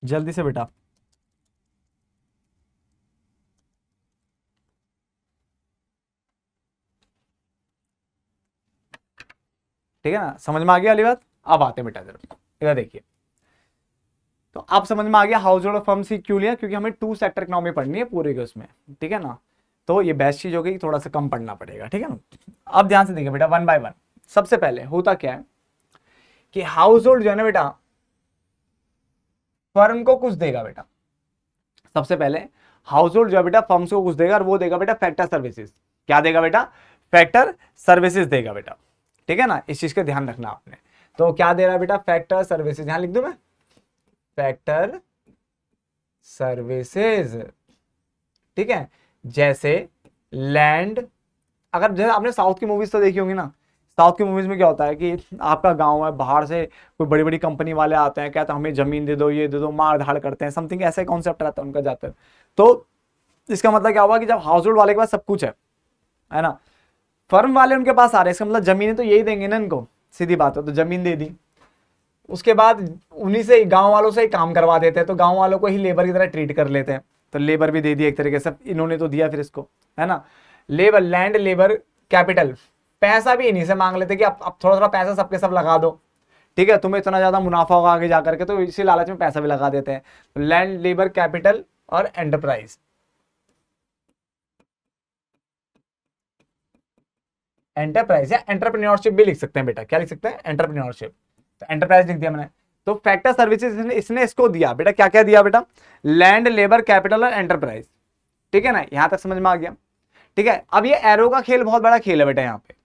जल्दी से बेटा, ठीक है ना, समझ में आ गया वाली बात। अब आते बेटा इधर देखिए, तो अब समझ में आ गया हाउस होल्ड फर्म से क्यों लिया, क्योंकि हमें 2 सेक्टर इकोनॉमी पढ़नी है पूरे के उसमें, ठीक है ना, तो ये बेस्ट चीज होगी, थोड़ा सा कम पढ़ना पड़ेगा, ठीक है ना। अब ध्यान से देखिए बेटा, 1 बाय 1। सबसे पहले होता क्या है कि हाउस होल्ड जो है ना बेटा, फर्म को कुछ देगा बेटा, सबसे पहले हाउस होल्ड जो है बेटा फर्म्स को कुछ देगा, और वो देगा बेटा फैक्टर सर्विसेज। क्या देगा बेटा? फैक्टर सर्विसेज देगा बेटा, ठीक है ना, इस चीज का ध्यान रखना आपने। तो क्या दे रहा है बेटा? फैक्टर सर्विसेज, यहां लिख दूं मैं, फैक्टर सर्विसेज, ठीक है। जैसे लैंड, अगर जैसे आपने साउथ की मूवीज तो देखी होंगी ना, साउथ की मूवीज में क्या होता है कि आपका गांव है, बाहर से कोई बड़ी बड़ी कंपनी वाले आते हैं, कहते हैं हमें जमीन दे दो, ये दे दो, मार धाड़ करते हैं, समथिंग ऐसा कॉन्सेप्ट रहता है उनका जाकर। तो इसका मतलब क्या हुआ कि जब हाउस होल्ड वाले के पास सब कुछ है ना, फर्म वाले उनके पास आ रहे हैं, इसका मतलब जमीन तो यही देंगे ना इनको, सीधी बात है, तो जमीन दे दी, उसके बाद उन्हीं से, गांव वालों से ही काम करवा देते हैं, तो गांव वालों को ही लेबर की तरह ट्रीट कर लेते हैं, तो लेबर भी दे दिया एक तरीके से, इन्होंने तो दिया फिर इसको, है ना। लेबर, लैंड, लेबर, कैपिटल, पैसा भी इन्हीं से मांग लेते कि अब थोड़ा थोड़ा पैसा सबके सब लगा दो, ठीक है, तुम्हें इतना ज्यादा मुनाफा होगा आगे जाकर के, तो इसी लालच में पैसा भी लगा देते हैं। लैंड, लेबर, कैपिटल और एंटरप्राइज, एंटरप्राइज या एंटरप्रेन्योरशिप भी लिख सकते हैं बेटा, क्या लिख सकते हैं? एंटरप्रेन्योरशिप। तो एंटरप्राइज लिख दिया मैंने। तो फैक्टर सर्विसेज इसने इसको दिया बेटा, क्या क्या दिया बेटा? लैंड, लेबर, कैपिटल और एंटरप्राइज, ठीक है ना, यहां तक समझ में आ गया, ठीक है। अब ये एरो का खेल बहुत बड़ा खेल है बेटा, यहाँ पे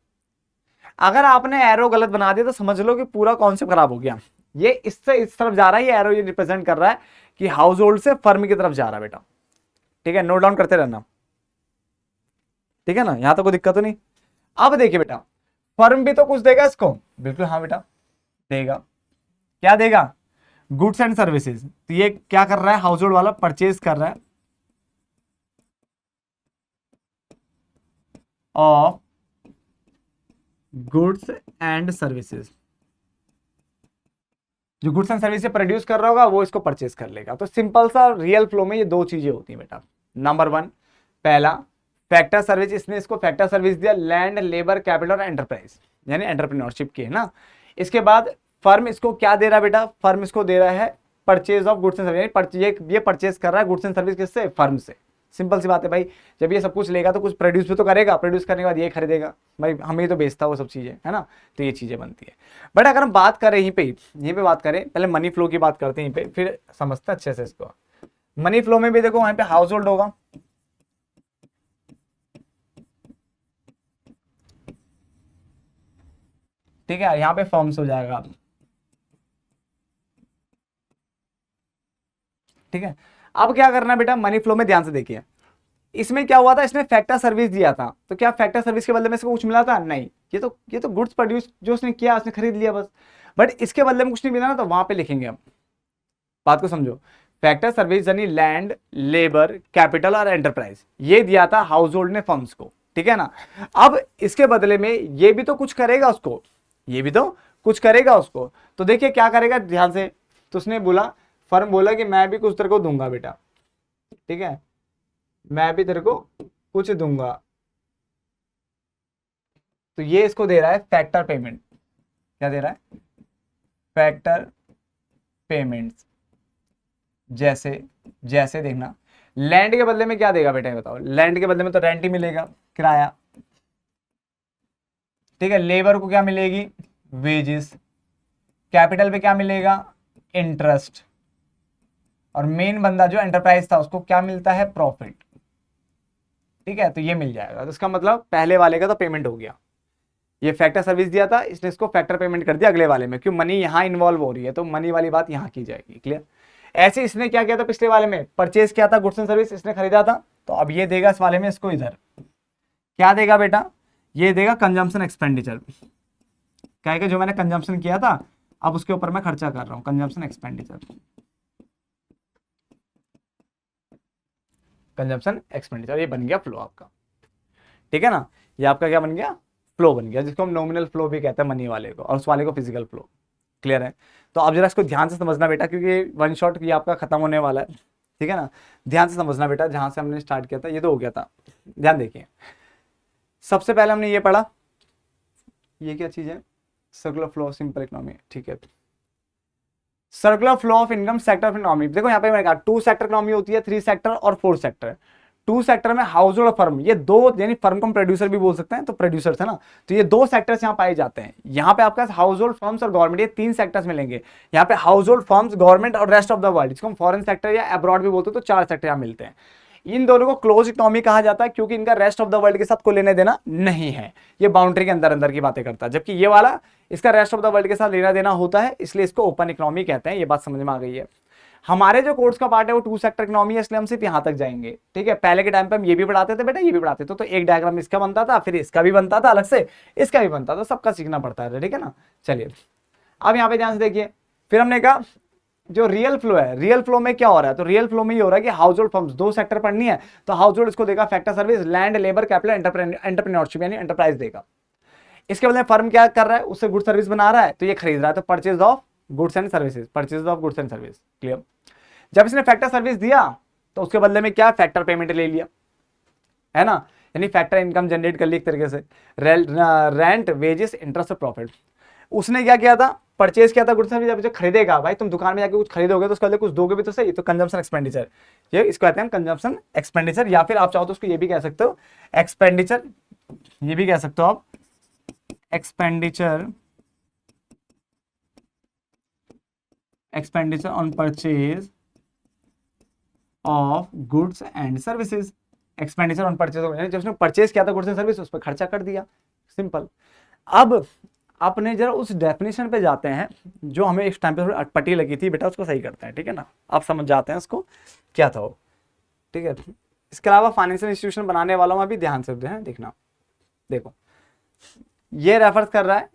अगर आपने एरो गलत बना दिया तो समझ लो कि पूरा कॉन्सेप्ट खराब हो गया। ये इससे इस तरफ जा रहा है, ये एरो ये रिप्रेजेंट कर रहा है कि हाउस होल्ड से फर्म की तरफ जा रहा है बेटा, ठीक है, नोट डाउन करते रहना, ठीक है ना, यहां तो कोई दिक्कत तो नहीं। अब देखिए बेटा, फर्म भी तो कुछ देगा इसको, बिल्कुल हाँ बेटा देगा। क्या देगा? Goods and services. तो ये क्या कर रहा है? हाउस होल्ड वाला परचेज कर रहा है ऑफ गुड्स एंड सर्विसेज, जो गुड्स एंड सर्विस प्रोड्यूस कर रहा होगा वो इसको परचेज कर लेगा। तो सिंपल सा रियल फ्लो में ये 2 चीजें होती है बेटा। नंबर 1, पहला फैक्टर सर्विस, इसने इसको फैक्टर सर्विस दिया, लैंड, लेबर, कैपिटल और एंटरप्राइज, यानी एंटरप्रेन्योरशिप की, है ना। इसके बाद फर्म इसको क्या दे रहा है बेटा? फर्म इसको दे रहा है purchase of goods and service, ये परचेज कर रहा है गुड्स एंड सर्विस किससे? फर्म से। सिंपल सी बात है भाई, जब ये सब कुछ लेगा तो कुछ प्रोड्यूस भी तो करेगा, प्रोड्यूस करने के बाद ये खरीदेगा, भाई हमें तो बेचता वो सब चीज़ें, है ना। तो ये चीज़ें बनती है। बट अगर हम बात करें यहीं पे बात करें, पहले मनी फ्लो की बात करते हैं यहीं पे, फिर समझते हैं अच्छे से इसको। मनी फ्लो में भी देखो वहीं पे हाउस होल्ड होगा, ठीक है, यहाँ पे फर्म्स हो जाएगा, ठीक है। अब क्या करना है बेटा, मनी फ्लो में ध्यान से देखिए, इसमें क्या हुआ था, इसने फैक्टर सर्विस दिया था, तो क्या फैक्टर सर्विस के बदले में इसको कुछ मिला था? नहीं, ये तो गुड्स प्रोड्यूस जो उसने किया, उसने खरीद लिया बस। बट इसके बदले में कुछ नहीं मिला ना, तो वहां पे लिखेंगे हम, बात को समझो। फैक्टर सर्विस यानी लैंड, लेबर, कैपिटल और एंटरप्राइज, ये दिया था हाउस होल्ड ने फर्म्स को, ठीक है ना। अब इसके बदले में ये भी तो कुछ करेगा उसको, ये भी तो कुछ करेगा उसको, तो देखिए क्या करेगा ध्यान से। तो उसने बोला, फर्म बोला कि मैं भी कुछ तेरे को दूंगा बेटा, ठीक है, मैं भी तेरे को कुछ दूंगा। तो ये इसको दे रहा है फैक्टर पेमेंट। क्या दे रहा है? Factor payments. जैसे जैसे देखना, लैंड के बदले में क्या देगा बेटा, ये बताओ। लैंड के बदले में तो रेंट ही मिलेगा, किराया, ठीक है। लेबर को क्या मिलेगी? वेजेस। कैपिटल पे क्या मिलेगा? इंटरेस्ट। और मेन बंदा जो एंटरप्राइज था उसको क्या मिलता है? प्रॉफिट, ठीक है। तो ये मिल जाएगा, तो इसका मतलब पहले वाले का तो पेमेंट हो गया। ये फैक्टर सर्विस दिया था, इसने इसको फैक्टर पेमेंट कर दिया अगले वाले में, क्यों? मनी यहाँ इन्वॉल्व हो रही है, तो मनी वाली बात यहाँ की जाएगी। क्लियर? ऐसे इसने क्या किया था पिछले वाले में? परचेज किया था गुड्स एंड सर्विस, इसने खरीदा था, तो अब ये देगा इस वाले में इसको इधर क्या देगा बेटा? ये देगा कंजम्पशन एक्सपेंडिचर। क्या है कि जो मैंने कंजम्पशन किया था अब उसके ऊपर मैं खर्चा कर रहा हूं, कंजम्पशन एक्सपेंडिचर, कंजम्पशन एक्सपेंडिचर। ये बन गया फ्लो आपका, ठीक है ना। ये आपका क्या बन गया? फ्लो बन गया, जिसको हम नॉमिनल फ्लो भी कहते हैं मनी वाले को, और उस वाले को फिजिकल फ्लो। क्लियर है? तो अब जरा इसको ध्यान से समझना बेटा, क्योंकि वन शॉट ये आपका खत्म होने वाला है, ठीक है ना। ध्यान से समझना बेटा, जहां से हमने स्टार्ट किया था ये तो हो गया था। ध्यान देखिए, सबसे पहले हमने ये पढ़ा, ये क्या चीज है? Circular flow of simple economy, ठीक है। Circular flow of income sector of economy. देखो यहाँ पे मैंने कहा 2 सेक्टर इकोनॉमी होती है, 3 सेक्टर और 4 सेक्टर। 2 सेक्टर में हाउस होल्ड और फर्म, ये दो, यानी फर्म को हम प्रोड्यूसर भी बोल सकते हैं, तो प्रोड्यूसर है ना, तो ये 2 सेक्टर्स यहाँ पाए जाते हैं। यहाँ पे आपका हाउस होल्ड, फर्म्स और गवर्नमेंट, ये 3 सेक्टर्स मिलेंगे। यहाँ पे हाउस होल्ड, फर्म्स, गवर्नमेंट और रेस्ट ऑफ द वर्ल्ड, इसको हम फॉरेन सेक्टर या अब्रॉड भी बोलते हैं, तो 4 सेक्टर यहाँ मिलते हैं। इन दोनों को क्लोज इकोनॉमी कहा जाता है, क्योंकि इनका रेस्ट ऑफ द वर्ल्ड के साथ कोई लेने देना नहीं है, ये बाउंड्री के अंदर अंदर की बातें करता है। जबकि ये वाला, इसका रेस्ट ऑफ द वर्ल्ड के साथ लेना देना होता है, इसलिए इसको ओपन इकोनॉमी कहते हैं। ये बात समझ में आ गई है। हमारे जो कोर्स का पार्ट है वो 2 सेक्टर इकोनॉमी है, इसलिए हम सिर्फ यहां तक जाएंगे, ठीक है। पहले के टाइम पे हम ये भी पढ़ाते थे बेटा, ये भी पढ़ाते थे, तो एक डायग्राम इसका बनता था, फिर इसका भी बनता था अलग से, इसका भी बनता था, सबका सीखना पड़ता है, ठीक है ना। चलिए अब यहाँ पे ध्यान से देखिए, फिर हमने कहा जो रियल फ्लो है, रियल फ्लो में क्या हो रहा है? तो रियल फ्लो में ये हो रहा है कि हाउस होल्ड फर्म्स, 2 सेक्टर पढ़नी है, तो हाउस होल्ड इसको देगा factor service, land, labour, capital, entrepreneurship यानी एंटरप्राइज देगा। इसके बदले फर्म क्या कर रहा है? उससे गुड सर्विस बना रहा है, तो ये खरीद रहा है, तो purchase of goods and services, purchase of goods and service. Clear? जब इसने फैक्टर सर्विस दिया तो उसके बदले में क्या? फैक्टर पेमेंट ले लिया, है ना, यानी फैक्टर इनकम जनरेट कर ली एक तरीके से, रेंट, वेजेस, इंटरेस्ट और प्रॉफिट। उसने क्या किया था? परचेज किया था गुड्स सर्विस। जब खरीदेगा भाई, तुम दुकान में जाके कुछ खरीदोगे तो उसके बदले कुछ दोगे भी तो सही, तो कंजम्पशन एक्सपेंडिचर, ये इसको कहते हैं कंजम्पशन एक्सपेंडिचर, या फिर आप चाहो तो उसको ये भी कह सकते हो एक्सपेंडिचर, ये भी कह सकते हो आप expenditure, expenditure on purchase of goods and services. Expenditure on purchase, जब उसने परचेज किया था गुड्स एंड सर्विस, उस पर खर्चा कर दिया, सिंपल। अब अपने जरा उस डेफिनेशन पे जाते हैं जो हमें इस टाइम पे थोड़ी अटपटी लगी थी बेटा, उसको सही करते हैं, ठीक है ना। आप समझ जाते हैं उसको क्या था वो, ठीक है। इसके अलावा फाइनेंशियल इंस्टीट्यूशन बनाने वालों में भी ध्यान से देखना। देखो ये रेफर कर रहा है,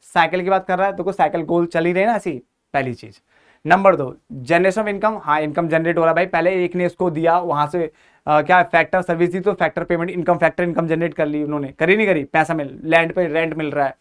साइकिल की बात कर रहा है, तो साइकिल गोल चल ही रही ना ऐसी, पहली चीज। Number 2, generation of income. हाँ, इनकम जनरेट हो रहा है भाई, पहले एक ने इसको दिया, वहां से क्या फैक्टर सर्विस दी, तो factor payment, income factor income generate कर ली उन्होंने, करी नहीं करी? पैसा मिल, लैंड पे रेंट मिल रहा है,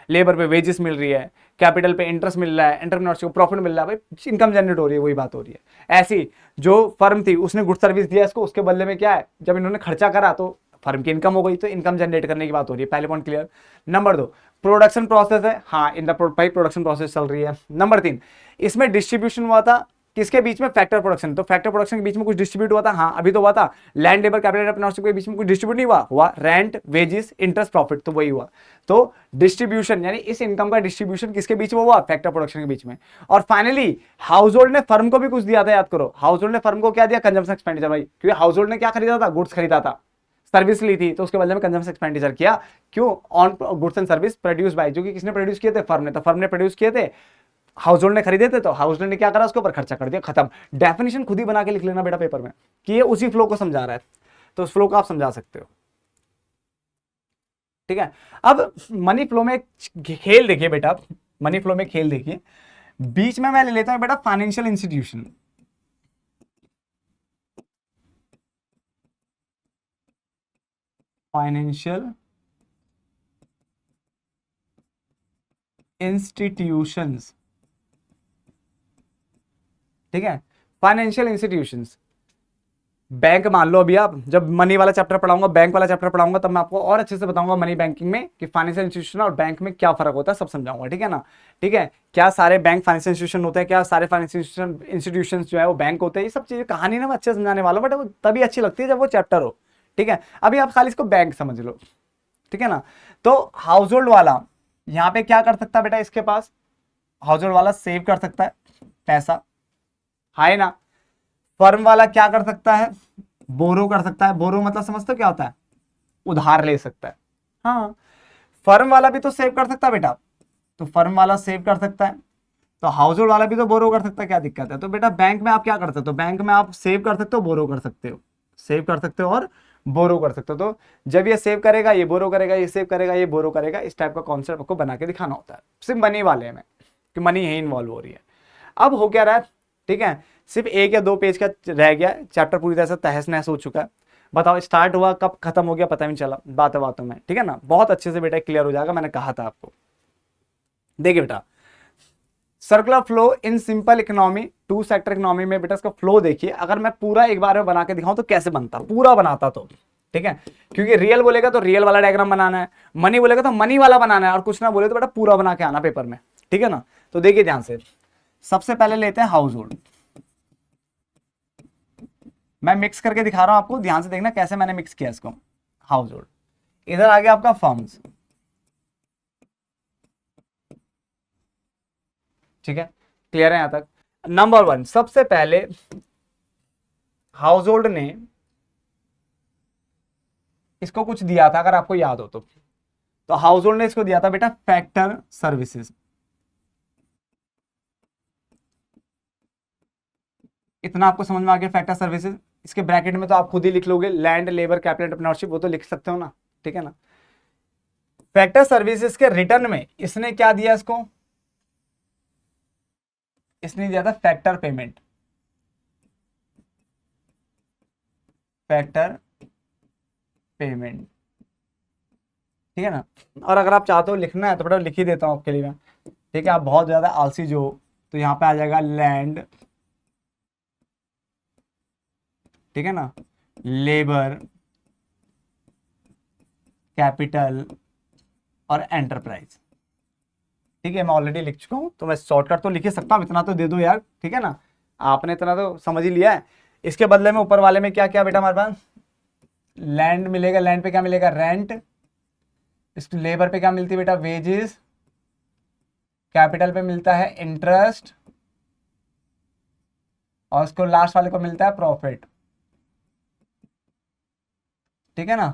लेबर पे वेजेस मिल रही है, कैपिटल पे इंटरेस्ट मिल रहा है, एंटरप्रेन्योरशिप को प्रॉफिट मिल रहा है, भाई इनकम जनरेट हो रही है, वही बात हो रही है। ऐसी जो फर्म थी उसने गुड सर्विस दिया इसको, उसके बदले में क्या है? जब इन्होंने खर्चा करा तो फर्म की इनकम हो गई, तो इनकम जनरेट करने की बात हो रही है, पहले point clear. Number 2, production process है, हाँ इन द भाई प्रोडक्शन प्रोसेस चल रही है। नंबर 3, इसमें डिस्ट्रीब्यूशन हुआ था, किसके बीच में? Factor production. तो फैक्टर प्रोडक्शन के बीच में कुछ डिस्ट्रीब्यूट हुआ था? हाँ, अभी तो हुआ था। लैंड, लेबर, कैपिटल एंटरप्रेन्योरशिप के बीच में कुछ डिस्ट्रीब्यूट नहीं हुआ? रेंट, वेजेस, इंटरेस्ट, प्रॉफिट, तो वही हुआ। तो डिस्ट्रीब्यूशन यानी इस इनकम का डिस्ट्रीब्यूशन किसके बीच में हुआ? फैक्टर प्रोडक्शन के बीच में। और फाइनली हाउस होल्ड ने फर्म को भी कुछ दिया था, याद करो। हाउस होल्ड ने फर्म को क्या दिया? कंजम्पशन एक्सपेंडिचर भाई, क्योंकि हाउस होल्ड ने क्या खरीदा था? गुड्स खरीदा था, सर्विस ली थी, तो उसके बदले में कंजम्पशन एक्सपेंडिचर किया। क्यों? On goods and service produce by, जो कि किसने प्रोड्यूस किए थे? फर्म ने। तो फर्म ने प्रोड्यूस किए थे, हाउस होल्ड ने खरीदे थे, तो हाउस होल्ड ने क्या करा? उसके ऊपर खर्चा कर दिया, खत्म। डेफिनेशन खुद ही बना के लिख लेना बेटा पेपर में कि ये उसी फ्लो को समझा रहा है, तो उस फ्लो को आप समझा सकते हो। ठीक है। अब मनी फ्लो में एक खेल देखिए बेटा, मनी फ्लो में खेल देखिए। बीच में मैं ले लेता हूं बेटा फाइनेंशियल इंस्टीट्यूशन। फाइनेंशियल इंस्टीट्यूशंस, ठीक है, फाइनेंशियल इंस्टीट्यूशंस। बैंक मान लो, अभी आप जब मनी वाला चैप्टर पढ़ाऊंगा, बैंक वाला चैप्टर पढ़ाऊंगा, तब मैं आपको और अच्छे से बताऊंगा मनी बैंकिंग में कि फाइनेंशियल इंस्टीट्यूशन और बैंक में क्या फर्क होता है, सब समझाऊंगा। ठीक है ना? ठीक है, क्या सारे बैंक फाइनेंशियल इंस्टीट्यूशन होते हैं, क्या सारे फाइनेंशियल इंस्टीट्यूशन जो है वो बैंक होते हैं, ये सब चीजें कहानी ना मैं अच्छे से समझाने वाला हूँ, बट वो तभी अच्छी लगती है जब वो चैप्टर हो। ठीक है, अभी आप खाली इसको बैंक समझ लो। ठीक है ना? तो हाउस होल्ड वाला यहाँ पे क्या कर सकता है बेटा? इसके पास हाउस होल्ड वाला सेव कर सकता है पैसा, है ना। फर्म वाला क्या कर सकता है? बोरो कर सकता है। बोरो मतलब समझते हो क्या होता है? उधार ले सकता है। हाँ, फर्म वाला भी तो सेव कर सकता है बेटा, तो फर्म वाला सेव कर सकता है, तो हाउस होल्ड वाला भी तो बोरो कर सकता है, क्या दिक्कत है? तो बेटा बैंक में आप क्या कर सकते हो? बैंक में आप सेव कर सकते हो, बोरो कर सकते हो, सेव कर सकते हो और बोरो कर सकते हो। तो जब ये सेव करेगा, ये बोरो करेगा, ये सेव करेगा, ये बोरो करेगा, इस टाइप का कॉन्सेप्ट आपको बना के दिखाना होता है, सिर्फ मनी वाले में, कि मनी यही इन्वॉल्व हो रही है। अब हो क्या रहा है? ठीक है, सिर्फ 1 या 2 पेज का रह गया, चैप्टर पूरी तरह से तहस नहस हो चुका है। बताओ स्टार्ट हुआ कब, खत्म हो गया पता नहीं चला, बातों बातों में। ठीक है ना? बहुत अच्छे से बेटा क्लियर हो जाएगा, मैंने कहा था आपको। देखिए बेटा, circular flow in simple economy, 2 sector economy में बेटा इसका फ्लो देखिए। अगर मैं पूरा एक बार में बना के दिखाऊं तो कैसे बनता, पूरा बनाता तो। ठीक है, क्योंकि रियल बोलेगा तो रियल वाला डायग्राम बनाना है, मनी बोलेगा तो मनी वाला बनाना है, और कुछ ना बोले तो बेटा पूरा बना के आना पेपर में। ठीक है ना? तो देखिए ध्यान से, सबसे पहले लेते हैं हाउस होल्ड। मैं मिक्स करके दिखा रहा हूं आपको, ध्यान से देखना कैसे मैंने मिक्स किया इसको। हाउस होल्ड, इधर आ गया आपका फर्म्स। ठीक है, क्लियर है यहां तक? नंबर 1, सबसे पहले हाउस होल्ड ने इसको कुछ दिया था, अगर आपको याद हो तो हाउस होल्ड ने इसको दिया था बेटा फैक्टर सर्विसेज। इतना आपको समझ में आ गया? फैक्टर सर्विसेज, इसके ब्रैकेट में तो आप खुद ही लिख लोगे, लैंड, लेबर, कैपिटल एंटरप्रेन्योरशिप, वो तो लिख सकते हो ना। ठीक है ना? फैक्टर सर्विसेज के रिटर्न में इसने क्या दिया इसको? इसने दिया था फैक्टर पेमेंट, फैक्टर पेमेंट। ठीक है ना? और अगर आप चाहते हो लिखना है तो बेटा लिख ही देता हूं आपके लिए मैं। ठीक है, आप बहुत ज्यादा आलसी जो हो, तो यहाँ पे आ जाएगा लैंड, ठीक है ना, लेबर, कैपिटल और एंटरप्राइज। ठीक है, मैं ऑलरेडी लिख चुका हूं, तो मैं शॉर्टकट तो लिख ही सकता हूं, इतना तो दे दो यार। ठीक है ना? आपने इतना तो समझ ही लिया है। इसके बदले में ऊपर वाले में क्या क्या बेटा हमारे पास? लैंड मिलेगा, लैंड पे क्या मिलेगा? रेंट। इस लेबर पे क्या मिलती है बेटा? वेजेस। कैपिटल पे मिलता है इंटरेस्ट, और उसको लास्ट वाले को मिलता है प्रॉफिट। ठीक है ना?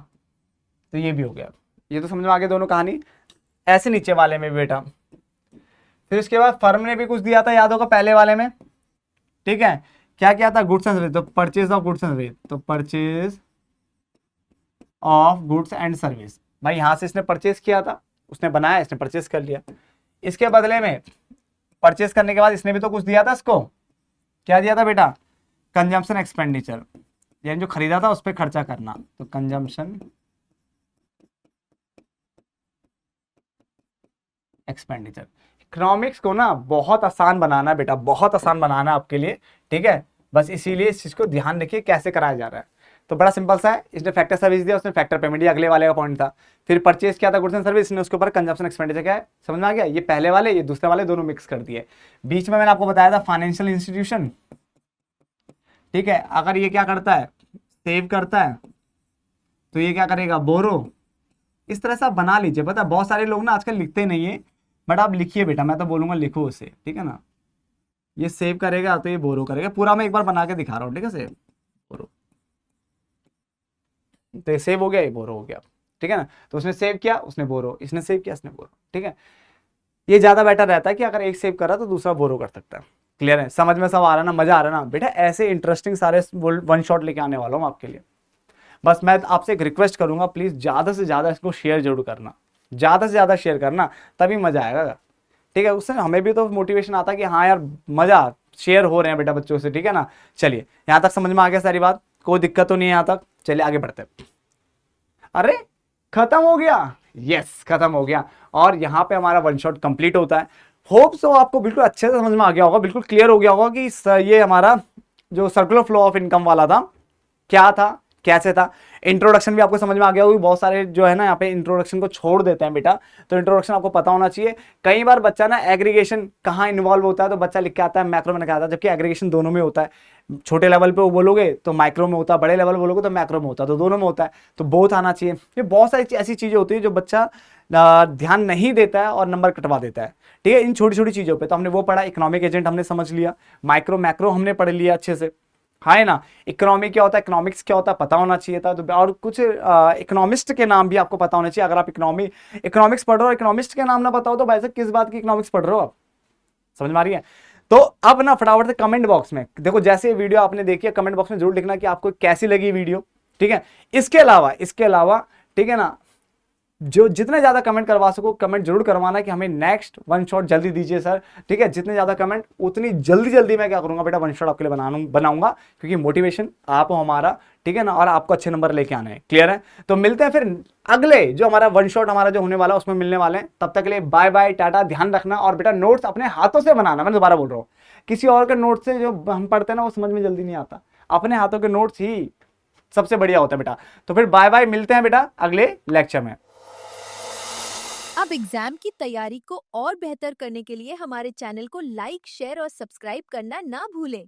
तो ये भी हो गया, ये तो समझ में आ गया दोनों कहानी। ऐसे नीचे वाले में भी बेटा, फिर उसके बाद फर्म ने भी कुछ दिया था, याद होगा पहले वाले में। ठीक है, क्या किया था? गुड्स एंड सर्विस, तो purchase of goods and service, तो purchase of goods and service. भाई यहां से इसने परचेज किया था, उसने बनाया, इसने परचेज कर लिया। इसके बदले में परचेज करने के बाद इसने भी तो कुछ दिया था इसको। क्या दिया था बेटा? कंजम्पशन एक्सपेंडिचर, यानी जो खरीदा था उस पर खर्चा करना, तो कंजम्पशन एक्सपेंडिचर। इकोनॉमिक्स को ना बहुत आसान बनाना है बेटा, बहुत आसान बनाना है आपके लिए। ठीक है, बस इसीलिए इस चीज को ध्यान रखिए कैसे कराया जा रहा है। तो बड़ा सिंपल सा है, इसने फैक्टर सर्विस दिया, उसने फैक्टर पेमेंट दिया, अगले वाले का पॉइंट था। फिर परचेज किया था गुड्स एंड सर्विस, इसने उसके ऊपर कंजप्शन एक्सपेंडिचर क्या है, समझ में आ गया। ये पहले वाले ये दूसरे वाले दोनों मिक्स कर दिए। बीच में मैंने आपको बताया था फाइनेंशियल इंस्टीट्यूशन, ठीक है, अगर ये क्या करता है, सेव करता है, तो ये क्या करेगा, बोरो। इस तरह से आप बना लीजिए। पता है बहुत सारे लोग ना आजकल लिखते नहीं है, बट आप लिखिए बेटा, मैं तो बोलूंगा लिखो उसे, ठीक है ना। ये सेव करेगा तो ये बोरो करेगा, पूरा मैं एक बार बना के दिखा रहा हूँ, ठीक है, सेव बोरो, तो ये सेव हो गया, ये बोरो हो गया, ठीक है ना। तो उसने सेव किया, उसने बोरो, इसने सेव किया, इसने बोरो, ठीक है। ये ज्यादा बेटर रहता है कि अगर एक सेव कर रहा तो दूसरा बोरो कर सकता है। क्लियर है, समझ में सब आ रहा है ना, मजा आ रहा है ना बेटा। ऐसे इंटरेस्टिंग सारे वन शॉट लेके आने वाला हूँ आपके लिए। बस मैं आपसे एक रिक्वेस्ट करूंगा, प्लीज ज्यादा से ज्यादा इसको शेयर जरूर करना, ज्यादा से ज्यादा शेयर करना, तभी मजा आएगा, ठीक है। उससे हमें भी तो मोटिवेशन आता है कि हाँ यार मजा, शेयर हो रहे हैं बेटा बच्चों से, ठीक है ना। चलिए यहां तक समझ में आ गया सारी बात, कोई दिक्कत तो नहीं है यहां तक। चलिए आगे बढ़ते हैं। अरे खत्म हो गया, यस खत्म हो गया, और यहां पे हमारा वन शॉट कंप्लीट होता है। होप सो आपको बिल्कुल अच्छे से समझ में आ गया होगा, बिल्कुल क्लियर हो गया होगा कि ये हमारा जो सर्कुलर फ्लो ऑफ इनकम वाला था क्या था, कैसे था। इंट्रोडक्शन भी आपको समझ में आ गया होगा। बहुत सारे जो है ना यहाँ पे इंट्रोडक्शन को छोड़ देते हैं बेटा, तो इंट्रोडक्शन आपको पता होना चाहिए। कई बार बच्चा ना एग्रीगेशन कहाँ इन्वॉल्व होता है, तो बच्चा लिख के आता है मैक्रो में लिखा आता है, जबकि एग्रीगेशन दोनों में होता है। छोटे लेवल पे वो बोलोगे तो माइक्रो में होता है, बड़े लेवल बोलोगे तो मैक्रो में होता है, तो दोनों में होता है, तो बोथ आना चाहिए। ये बहुत सारी ऐसी चीजें होती है जो बच्चा ध्यान नहीं देता है और नंबर कटवा देता है, ठीक है। इन छोटी छोटी चीजों पे तो हमने वो पढ़ा, इकोनॉमिक एजेंट हमने समझ लिया, माइक्रो मैक्रो हमने पढ़ लिया अच्छे से, है ना। इकोनॉमी क्या होता है, इकोनॉमिक्स क्या होता है पता होना चाहिए था। तो और कुछ इकोनॉमिस्ट के नाम भी आपको पता होना चाहिए। अगर आप इकोनॉमिक्स पढ़ रहे हो, इकोनॉमिस्ट के नाम ना पता हो तो भाई साहब किस बात की इकोनॉमिक्स पढ़ रहे हो आप, समझ में आ रही है। तो अब ना फटाफट से कमेंट बॉक्स में देखो, जैसे वीडियो आपने देखी है, कमेंट बॉक्स में जरूर लिखना कि आपको कैसी लगी वीडियो, ठीक है। इसके अलावा ठीक है ना, जो जितने ज्यादा कमेंट करवा सको कमेंट जरूर करवाना कि हमें नेक्स्ट वन शॉट जल्दी दीजिए सर, ठीक है। जितने ज्यादा कमेंट उतनी जल्दी जल्दी मैं क्या करूंगा बेटा, वन शॉट आपके लिए बनाऊंगा, क्योंकि मोटिवेशन आप हो हमारा, ठीक है ना, और आपको अच्छे नंबर लेके आने हैं। क्लियर है, तो मिलते हैं फिर अगले जो हमारा वन शॉट हमारा जो होने वाला है उसमें मिलने वाले हैं। तब तक के लिए बाय बाय टाटा, ध्यान रखना। और बेटा नोट्स अपने हाथों से बनाना, मैं दोबारा बोल रहा हूँ, किसी और के नोट्स से जो हम पढ़ते हैं ना वो समझ में जल्दी नहीं आता, अपने हाथों के नोट्स ही सबसे बढ़िया होता है बेटा। तो फिर बाय बाय, मिलते हैं बेटा अगले लेक्चर में। अब एग्जाम की तैयारी को और बेहतर करने के लिए हमारे चैनल को लाइक, शेयर और सब्सक्राइब करना ना भूलें।